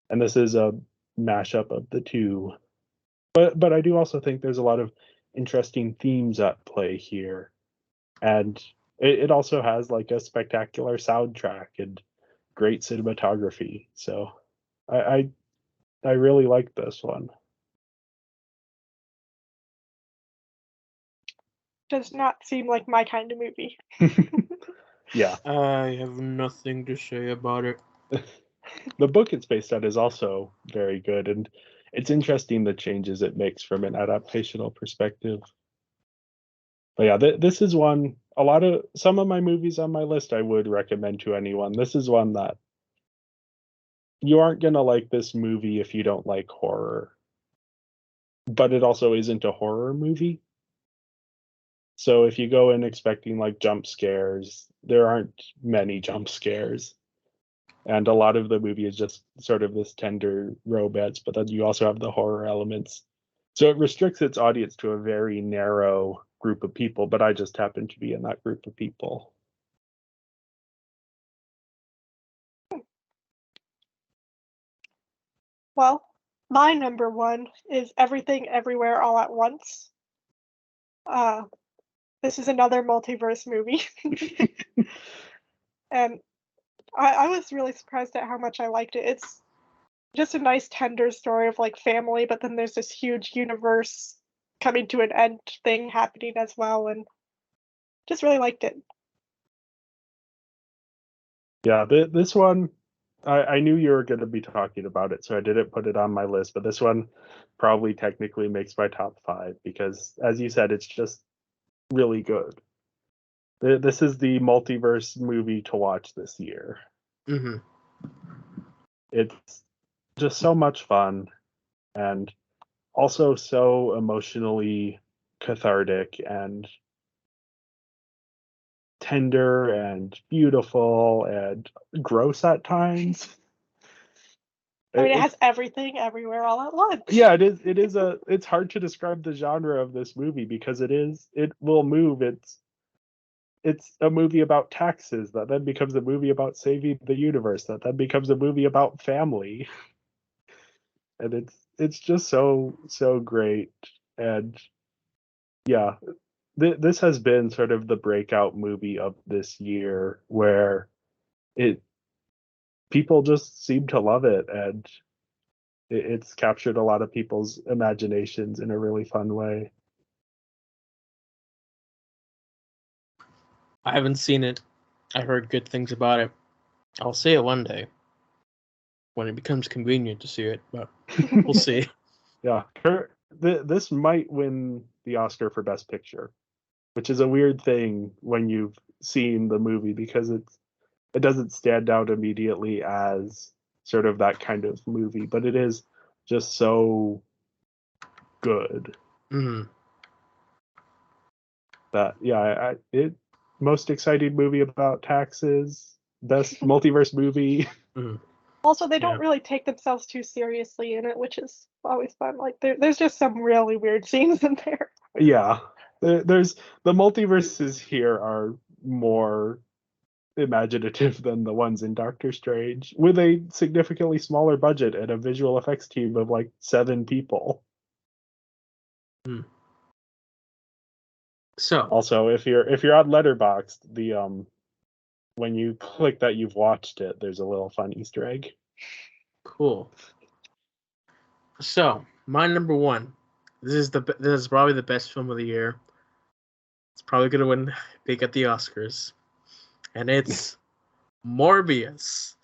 and this is a mashup of the two. But I do also think there's a lot of interesting themes at play here, and it also has like a spectacular soundtrack and great cinematography. So I really like this one. Does not seem like my kind of movie. Yeah. I have nothing to say about it. The book it's based on is also very good, and it's interesting the changes it makes from an adaptational perspective. But yeah, this is one, some of my movies on my list I would recommend to anyone. This is one that you aren't going to like this movie if you don't like horror. But it also isn't a horror movie. So if you go in expecting like jump scares, there aren't many jump scares. And a lot of the movie is just sort of this tender romance, but then you also have the horror elements. So it restricts its audience to a very narrow group of people, but I just happen to be in that group of people. Well, my number one is Everything Everywhere All at Once. This is another multiverse movie. And I was really surprised at how much I liked it. It's just a nice tender story of like family, but then there's this huge universe coming to an end thing happening as well, and just really liked it. Yeah, this one, I knew you were going to be talking about it, so I didn't put it on my list, but this one probably technically makes my top 5 because, as you said, it's just really good. This is the multiverse movie to watch this year. Mm-hmm. It's just so much fun, and also so emotionally cathartic and tender and beautiful and gross at times. I mean, it has everything everywhere all at once. Yeah, it's hard to describe the genre of this movie because it will move. It's a movie about taxes that then becomes a movie about saving the universe that then becomes a movie about family. And it's just so great. And yeah, this has been sort of the breakout movie of this year where it people just seem to love it, and it's captured a lot of people's imaginations in a really fun way. I haven't seen it. I heard good things about it. I'll see it one day when it becomes convenient to see it, but we'll see. Yeah, this might win the Oscar for Best Picture, which is a weird thing when you've seen the movie because it doesn't stand out immediately as sort of that kind of movie, but it is just so good. Mm-hmm. That it most exciting movie about taxes, best multiverse movie. Mm-hmm. Also, they don't really take themselves too seriously in it, which is always fun. Like there's just some really weird scenes in there. Yeah, there's the multiverses here are more imaginative than the ones in Doctor Strange, with a significantly smaller budget and a visual effects team of like 7 people. So also, if you're on Letterboxd, the when you click that you've watched it, there's a little fun Easter egg. Cool. So my number one. This is probably the best film of the year. It's probably gonna win big at the Oscars, and it's Morbius,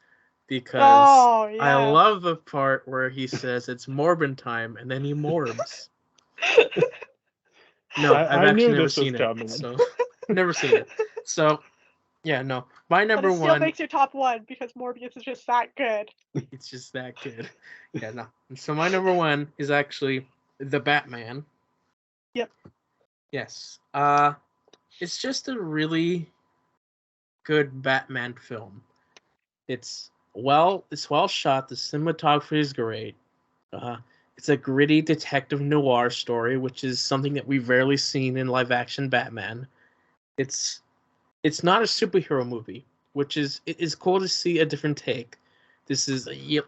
because I love the part where he says it's Morbin time, and then he morbs. No, I've actually never seen it. So never seen it. So yeah, no. My number one. But it still makes your top one because Morbius is just that good. It's just that good. Yeah, no. So my number one is actually The Batman. Yep. Yes. It's just a really good Batman film. It's well shot. The cinematography is great. It's a gritty detective noir story, which is something that we've rarely seen in live action Batman. It's not a superhero movie, which is cool to see a different take.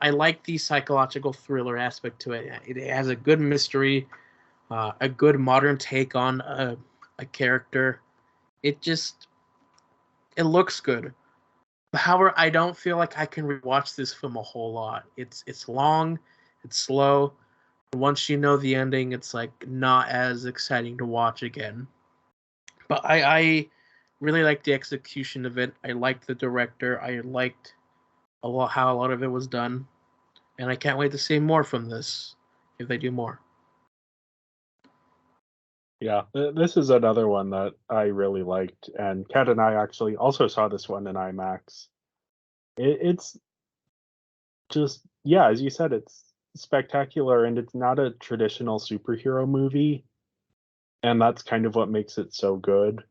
I like the psychological thriller aspect to it. It has a good mystery, a good modern take on a character. It looks good. However, I don't feel like I can rewatch this film a whole lot. It's long, it's slow. Once you know the ending, it's like not as exciting to watch again. But I really liked the execution of it. I liked the director. I liked how a lot of it was done, and I can't wait to see more from this if they do more. Yeah, this is another one that I really liked, and Kat and I actually also saw this one in IMAX. It's just, yeah, as you said, it's spectacular, and it's not a traditional superhero movie, and that's kind of what makes it so good.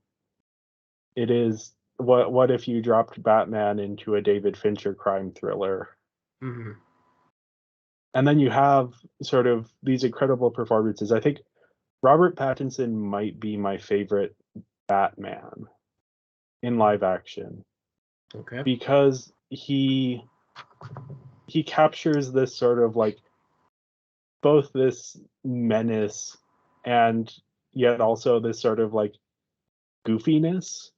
It is what if you dropped Batman into a David Fincher crime thriller? Mm-hmm. And then you have sort of these incredible performances. I think Robert Pattinson might be my favorite Batman in live action. Okay. Because he captures this sort of like both this menace and yet also this sort of like goofiness.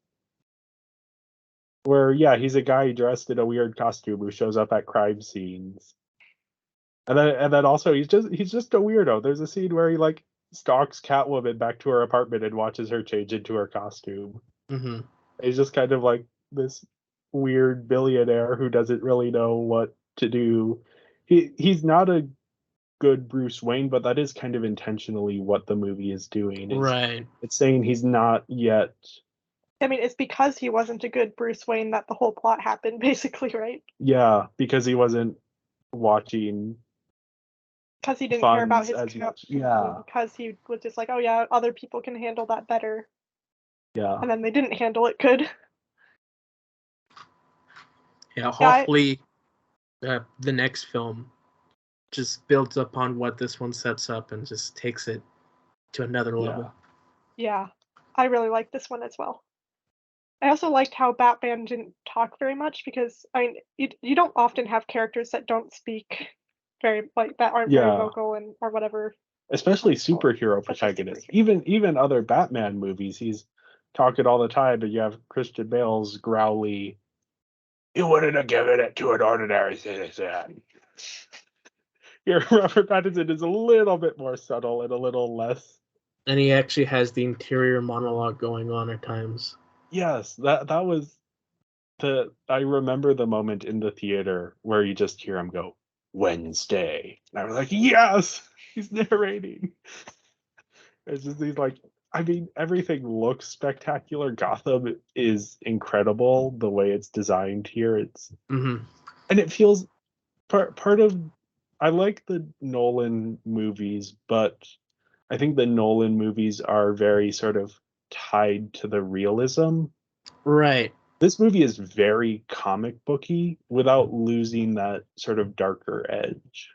Where he's a guy dressed in a weird costume who shows up at crime scenes. And then also he's just a weirdo. There's a scene where he like stalks Catwoman back to her apartment and watches her change into her costume. Mm-hmm. He's just kind of like this weird billionaire who doesn't really know what to do. He's not a good Bruce Wayne, but that is kind of intentionally what the movie is doing. Right. It's saying he's not yet. I mean, it's because he wasn't a good Bruce Wayne that the whole plot happened, basically, right? Yeah, because he wasn't watching because he didn't care about funds his as much. Yeah, because he was just like, oh yeah, other people can handle that better, yeah, and then they didn't handle it good. Yeah, hopefully the next film just builds upon what this one sets up and just takes it to another level. Yeah, I really like this one as well. I also liked how Batman didn't talk very much because I mean you don't often have characters that don't speak very that aren't very yeah. vocal and or whatever. Especially superhero Especially protagonists. superhero. Even other Batman movies, he's talking all the time, but you have Christian Bale's growly, "You wouldn't have given it to an ordinary citizen." Here, Robert Pattinson is a little bit more subtle and a little less. And he actually has the interior monologue going on at times. Yes, that was I remember the moment in the theater where you just hear him go, "Wednesday." And I was like, yes, he's narrating. It's just these like, I mean, everything looks spectacular. Gotham is incredible the way it's designed here. It's Mm-hmm. and it feels part of. I like the Nolan movies, but I think the Nolan movies are very sort of tied to the realism. Right. This movie is very comic booky without losing that sort of darker edge.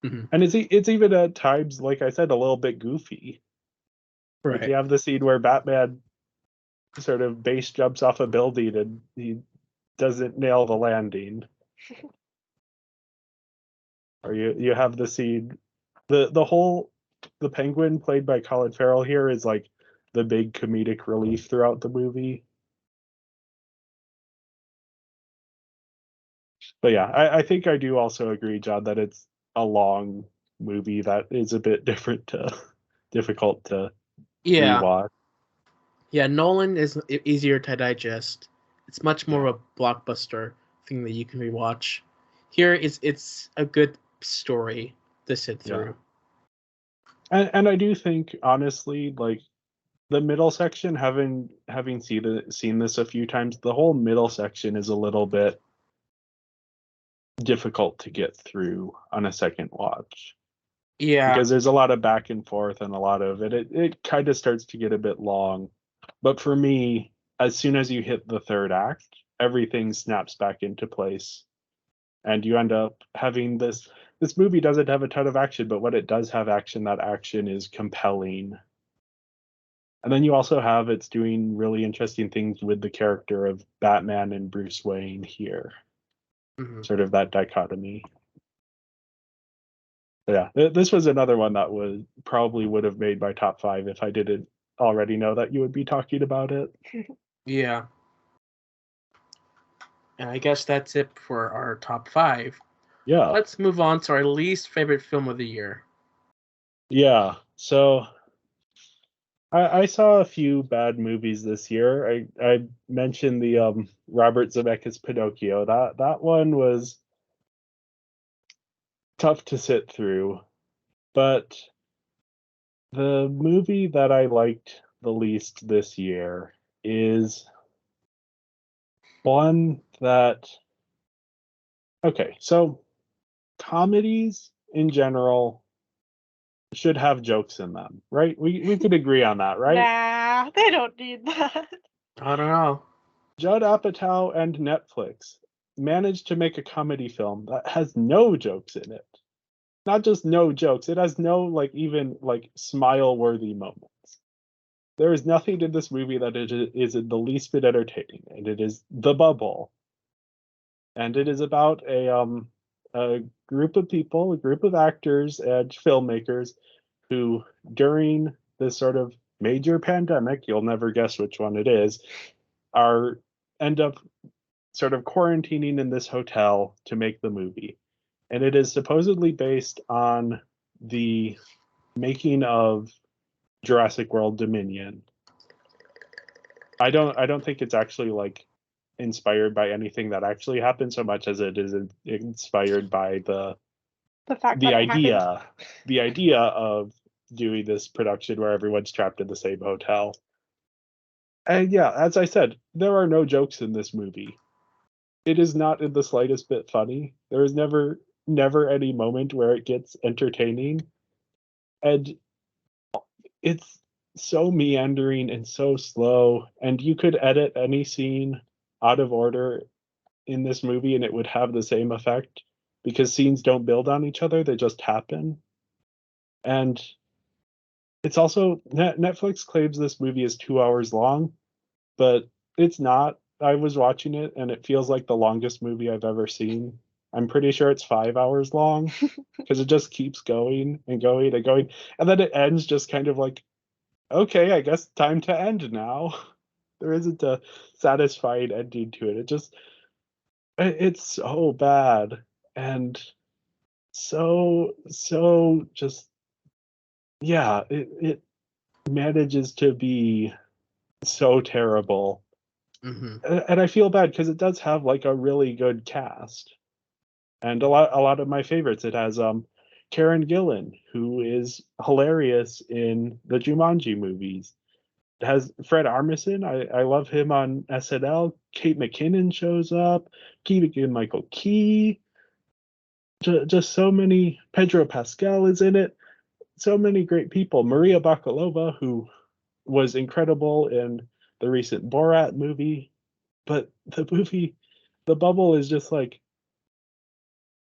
Mm-hmm. And it's even at times, like I said, a little bit goofy. Right. Like you have the scene where Batman sort of base jumps off a building and he doesn't nail the landing. Or you have the scene, the Penguin played by Colin Farrell here is like the big comedic relief throughout the movie. But yeah, I think I do also agree, John, that it's a long movie that is a bit difficult to rewatch. Yeah, Nolan is easier to digest. It's much more of a blockbuster thing that you can rewatch. Here, it's a good story to sit through. And I do think, honestly, like the middle section, having seen this a few times, the whole middle section is a little bit difficult to get through on a second watch. Yeah. Because there's a lot of back and forth and a lot of it kind of starts to get a bit long. But for me, as soon as you hit the third act, everything snaps back into place. And you end up having this movie doesn't have a ton of action, but when it does have action, that action is compelling. And then you also have it's doing really interesting things with the character of Batman and Bruce Wayne here. Mm-hmm. Sort of that dichotomy. But yeah, this was another one that probably would have made my top 5 if I didn't already know that you would be talking about it. Yeah. And I guess that's it for our top 5. Yeah. Let's move on to our least favorite film of the year. Yeah. So I saw a few bad movies this year. I mentioned the Robert Zemeckis Pinocchio. That one was tough to sit through. But the movie that I liked the least this year is one that okay, so comedies in general should have jokes in them, right? We could agree on that, right? Nah, they don't need that. I don't know. Judd Apatow and Netflix managed to make a comedy film that has no jokes in it. Not just no jokes, it has no even smile-worthy moments. There is nothing in this movie that is in the least bit entertaining, and it is The Bubble. And it is about a group of people, a group of actors and filmmakers who, during this sort of major pandemic, you'll never guess which one it is, end up sort of quarantining in this hotel to make the movie. And it is supposedly based on the making of Jurassic World Dominion. I don't think it's actually inspired by anything that actually happened so much as it is inspired by the idea of doing this production where everyone's trapped in the same hotel. And yeah, as I said, there are no jokes in this movie. It is not in the slightest bit funny. There is never never any moment where it gets entertaining. And it's so meandering and so slow, and you could edit any scene out of order in this movie and it would have the same effect because scenes don't build on each other, they just happen. And it's also Netflix claims this movie is 2 hours long, but it's not. I was watching it and it feels like the longest movie I've ever seen. I'm pretty sure it's 5 hours long because it just keeps going and going and going. And then it ends just kind of like, okay, I guess time to end now. There isn't a satisfying ending to it. It's so bad and so just, yeah, it manages to be so terrible. And I feel bad because it does have like a really good cast and a lot of my favorites. It has Karen Gillan, who is hilarious in the Jumanji movies. It has Fred Armisen. I love him on SNL. Kate McKinnon shows up. Keegan Michael Key. Just so many. Pedro Pascal is in it. So many great people. Maria Bakalova, who was incredible in the recent Borat movie. But The Bubble is just like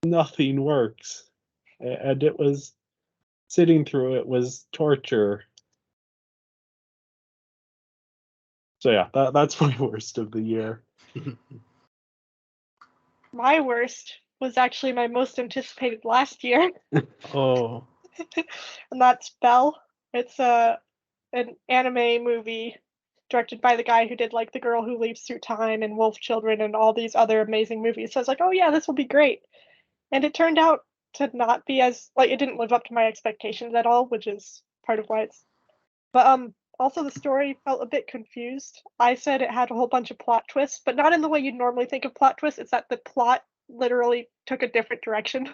nothing works. And it was sitting through it was torture. So yeah, that's my worst of the year. My worst was actually my most anticipated last year. Oh. And that's Belle. It's an anime movie directed by the guy who did like The Girl Who Leaps Through Time and Wolf Children and all these other amazing movies. So I was like, oh yeah, this will be great. And it turned out to not be as like it didn't live up to my expectations at all, which is part of why it's but also the story felt a bit confused. I said it had a whole bunch of plot twists, but not in the way you'd normally think of plot twists. It's that the plot literally took a different direction.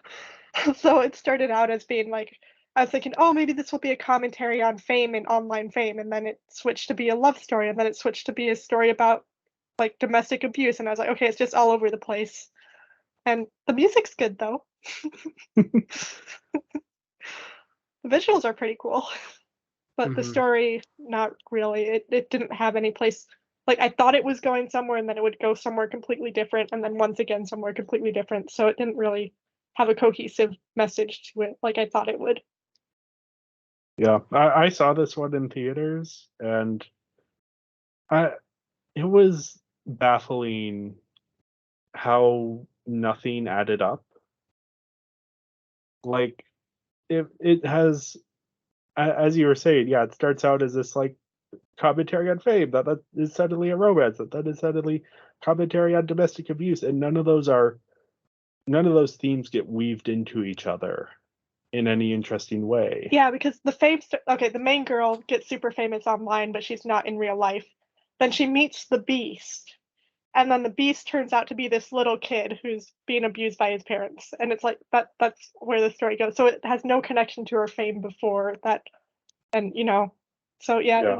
So it started out as being like I was thinking, oh, maybe this will be a commentary on fame and online fame, and then it switched to be a love story, and then it switched to be a story about like domestic abuse, and I was like, okay, it's just all over the place. And the music's good though. The visuals are pretty cool. But the story, not really. It didn't have any place. Like I thought it was going somewhere, and then it would go somewhere completely different, and then once again somewhere completely different. So it didn't really have a cohesive message to it like I thought it would. Yeah, I saw this one in theaters, and it was baffling how nothing added up. Like it has, as you were saying, yeah, it starts out as this like commentary on fame, that is suddenly a romance, that is suddenly commentary on domestic abuse, and none of those themes get weaved into each other in any interesting way. Yeah, because the main girl gets super famous online, but she's not in real life. Then she meets the Beast, and then the Beast turns out to be this little kid who's being abused by his parents, and it's like that's where the story goes. So it has no connection to her fame before that, and so yeah.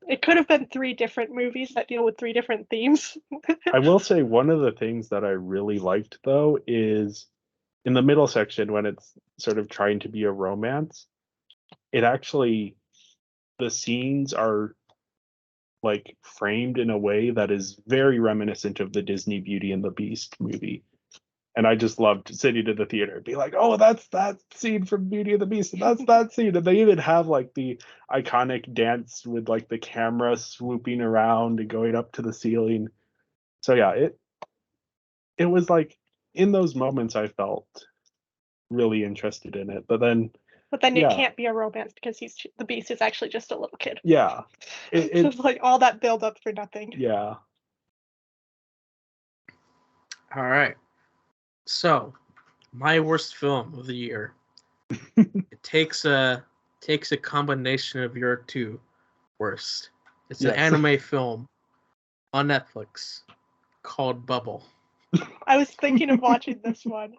It could have been 3 different movies that deal with 3 different themes. I will say one of the things that I really liked though is in the middle section when it's sort of trying to be a romance, it actually, the scenes are like framed in a way that is very reminiscent of the Disney Beauty and the Beast movie. And I just loved sitting in the theater and be like, oh, that's that scene from Beauty and the Beast, and that's that scene. And they even have like the iconic dance with like the camera swooping around and going up to the ceiling. So yeah, it was like in those moments I felt really interested in it. But then it can't be a romance because the Beast is actually just a little kid. Yeah. It's like all that build up for nothing. Yeah. All right. So, my worst film of the year. It takes a combination of your 2 worst. It's an anime film on Netflix called Bubble. I was thinking of watching this one.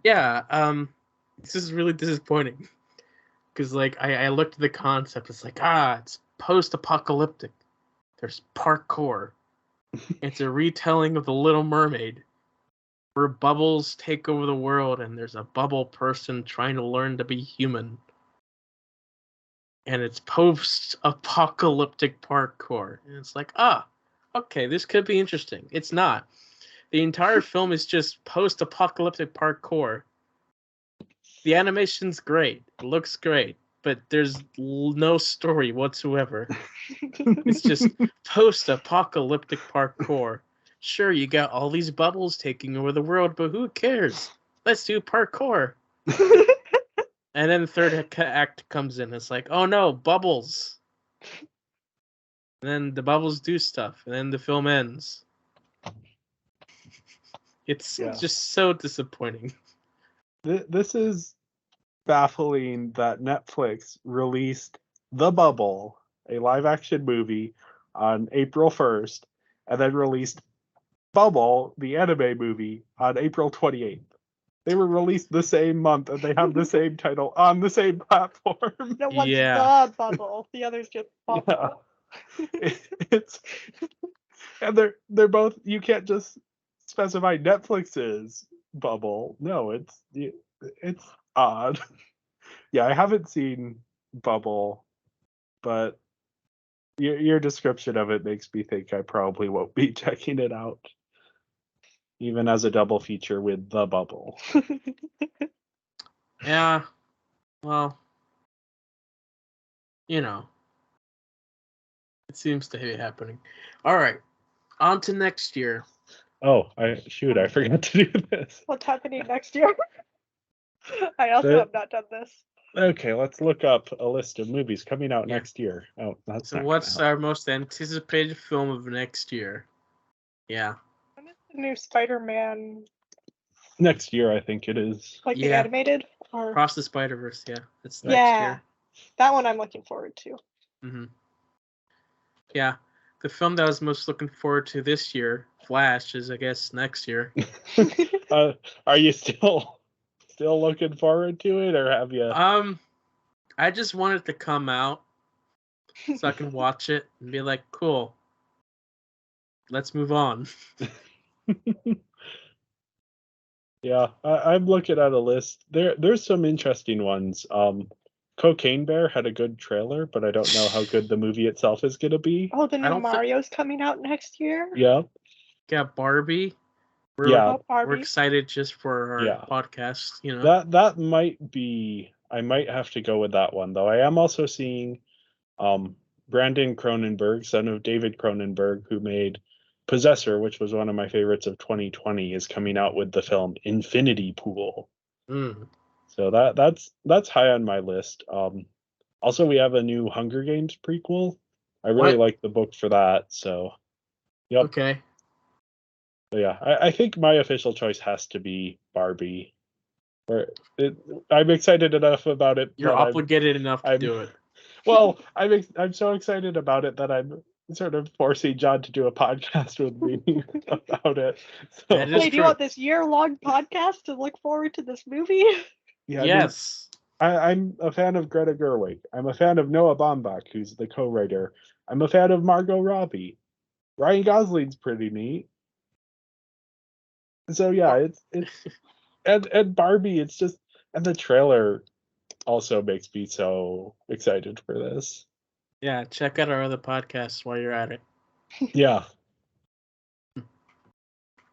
Yeah, this is really disappointing. Because like I looked at the concept, it's like, it's post-apocalyptic. There's parkour. It's a retelling of The Little Mermaid. where bubbles take over the world and there's a bubble person trying to learn to be human. And it's post-apocalyptic parkour. And it's like, okay, this could be interesting. It's not. The entire film is just post-apocalyptic parkour. The animation's great. It looks great. But there's no story whatsoever. It's just post-apocalyptic parkour. Sure, you got all these bubbles taking over the world, but who cares? Let's do parkour. And then the third act comes in. It's like, oh no, bubbles. And then the bubbles do stuff. And then the film ends. It's just so disappointing. This is baffling that Netflix released The Bubble, a live-action movie, on April 1st, and then released Bubble, the anime movie, on April 28th. They were released the same month, and they have the same title on the same platform. No one's The Bubble. The other's just Bubble. Yeah. It's and they're both. You can't just specify Netflix's Bubble. No, it's odd. Yeah, I haven't seen Bubble, but your description of it makes me think I probably won't be checking it out, even as a double feature with The Bubble. Yeah, well, it seems to be happening. All right, on to next year. Oh, I forgot to do this. What's happening next year? I also have not done this. Okay, let's look up a list of movies coming out next year. Oh, that's so. What's our most anticipated film of next year? Yeah. When is the new Spider-Man? Next year, I think it is. Like the animated? Or... Across the Spider-Verse, yeah. It's next year. That one I'm looking forward to. Mm-hmm. Yeah. The film that I was most looking forward to this year, Flash, is I guess next year. Are you still looking forward to it, or have you? I just want it to come out so I can watch it and be like, cool. Let's move on. Yeah, I'm looking at a list. There's some interesting ones. Cocaine Bear had a good trailer, but I don't know how good the movie itself is going to be. Oh, the new Mario's coming out next year? Yeah. Got Barbie. We're excited just for our podcast, That might be... I might have to go with that one, though. I am also seeing Brandon Cronenberg, son of David Cronenberg, who made Possessor, which was one of my favorites of 2020, is coming out with the film Infinity Pool. So that's high on my list. Also, we have a new Hunger Games prequel. I really like the book for that. So, yep. Okay. So yeah, I think my official choice has to be Barbie. I'm excited enough about it. You're obligated enough to do it. Well, I'm so excited about it that I'm sort of forcing John to do a podcast with me about it. So. Wait, do you want this year-long podcast to look forward to this movie? Yeah, yes. I'm a fan of Greta Gerwig. I'm a fan of Noah Baumbach, who's the co-writer. I'm a fan of Margot Robbie. Ryan Gosling's pretty neat. So yeah, it's and Barbie, it's just, and the trailer also makes me so excited for this. Yeah, check out our other podcasts while you're at it. Yeah.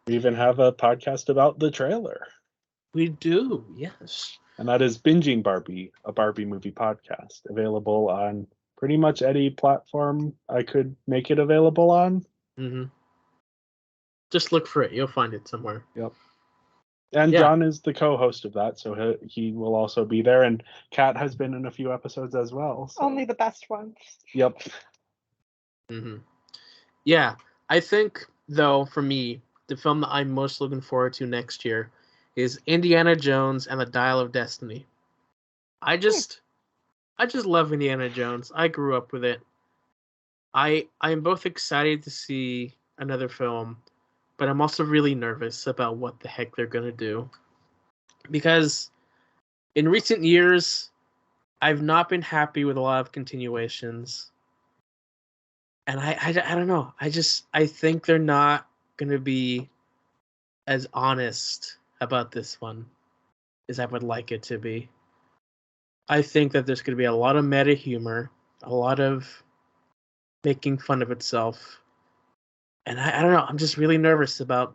We even have a podcast about the trailer. We do, yes. And that is Binging Barbie, a Barbie movie podcast, available on pretty much any platform I could make it available on. Mm-hmm. Just look for it. You'll find it somewhere. Yep. And John is the co-host of that, so he will also be there. And Kat has been in a few episodes as well. So. Only the best ones. Yep. Mm-hmm. Yeah, I think, though, for me, the film that I'm most looking forward to next year is Indiana Jones and the Dial of Destiny. I just love Indiana Jones. I grew up with it. I am both excited to see another film, but I'm also really nervous about what the heck they're going to do. Because in recent years, I've not been happy with a lot of continuations. And I don't know. I think they're not going to be as honest about this one as I would like it to be. I think that there's going to be a lot of meta humor, a lot of making fun of itself. And I don't know, I'm just really nervous about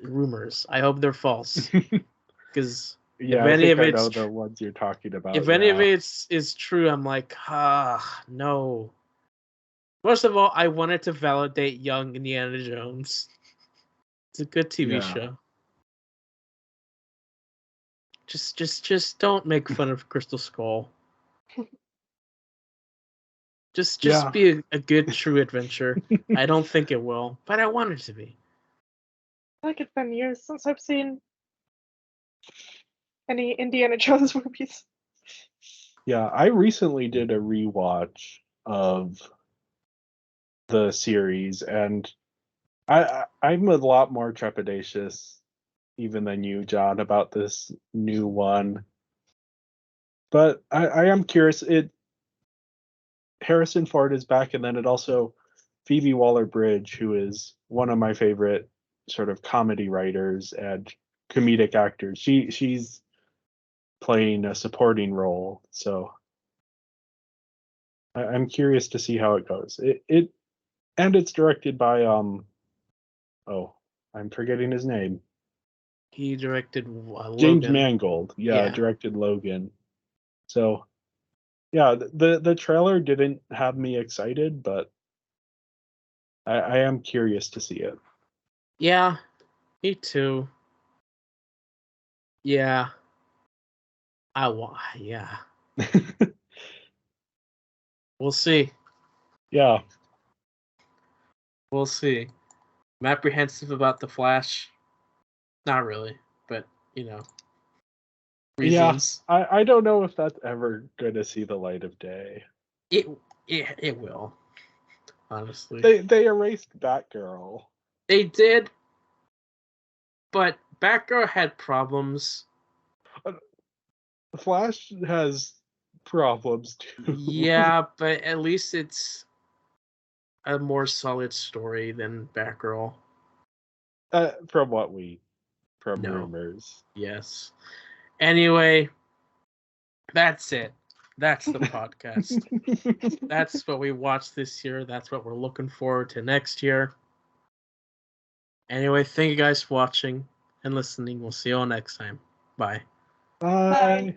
rumors. I hope they're false. Because yeah, I think I know the ones you're talking about. If any of it is true, I'm like, no. First of all, I wanted to validate young Indiana Jones. It's a good TV show. Just don't make fun of Crystal Skull. Just be a good true adventure. I don't think it will, but I want it to be. I feel like it's been years since I've seen any Indiana Jones movies. Yeah, I recently did a rewatch of the series, and I'm a lot more trepidatious even than you, John, about this new one. But I am curious. Harrison Ford is back, and then it also Phoebe Waller-Bridge, who is one of my favorite sort of comedy writers and comedic actors. She's playing a supporting role, so I'm curious to see how it goes. And it's directed by I'm forgetting his name. He directed Logan. James Mangold. Yeah, directed Logan. So yeah, the trailer didn't have me excited, but I am curious to see it. Yeah, me too. Yeah. Yeah. We'll see. Yeah. We'll see. I'm apprehensive about the Flash. Not really, but reasons. Yeah, I don't know if that's ever going to see the light of day. It will. Honestly. They erased Batgirl. They did, but Batgirl had problems. Flash has problems too. Yeah, but at least it's a more solid story than Batgirl. From rumors. Yes. Anyway, that's it. That's the podcast. That's what we watched this year. That's what we're looking forward to next year. Anyway, thank you guys for watching and listening. We'll see you all next time. Bye. Bye.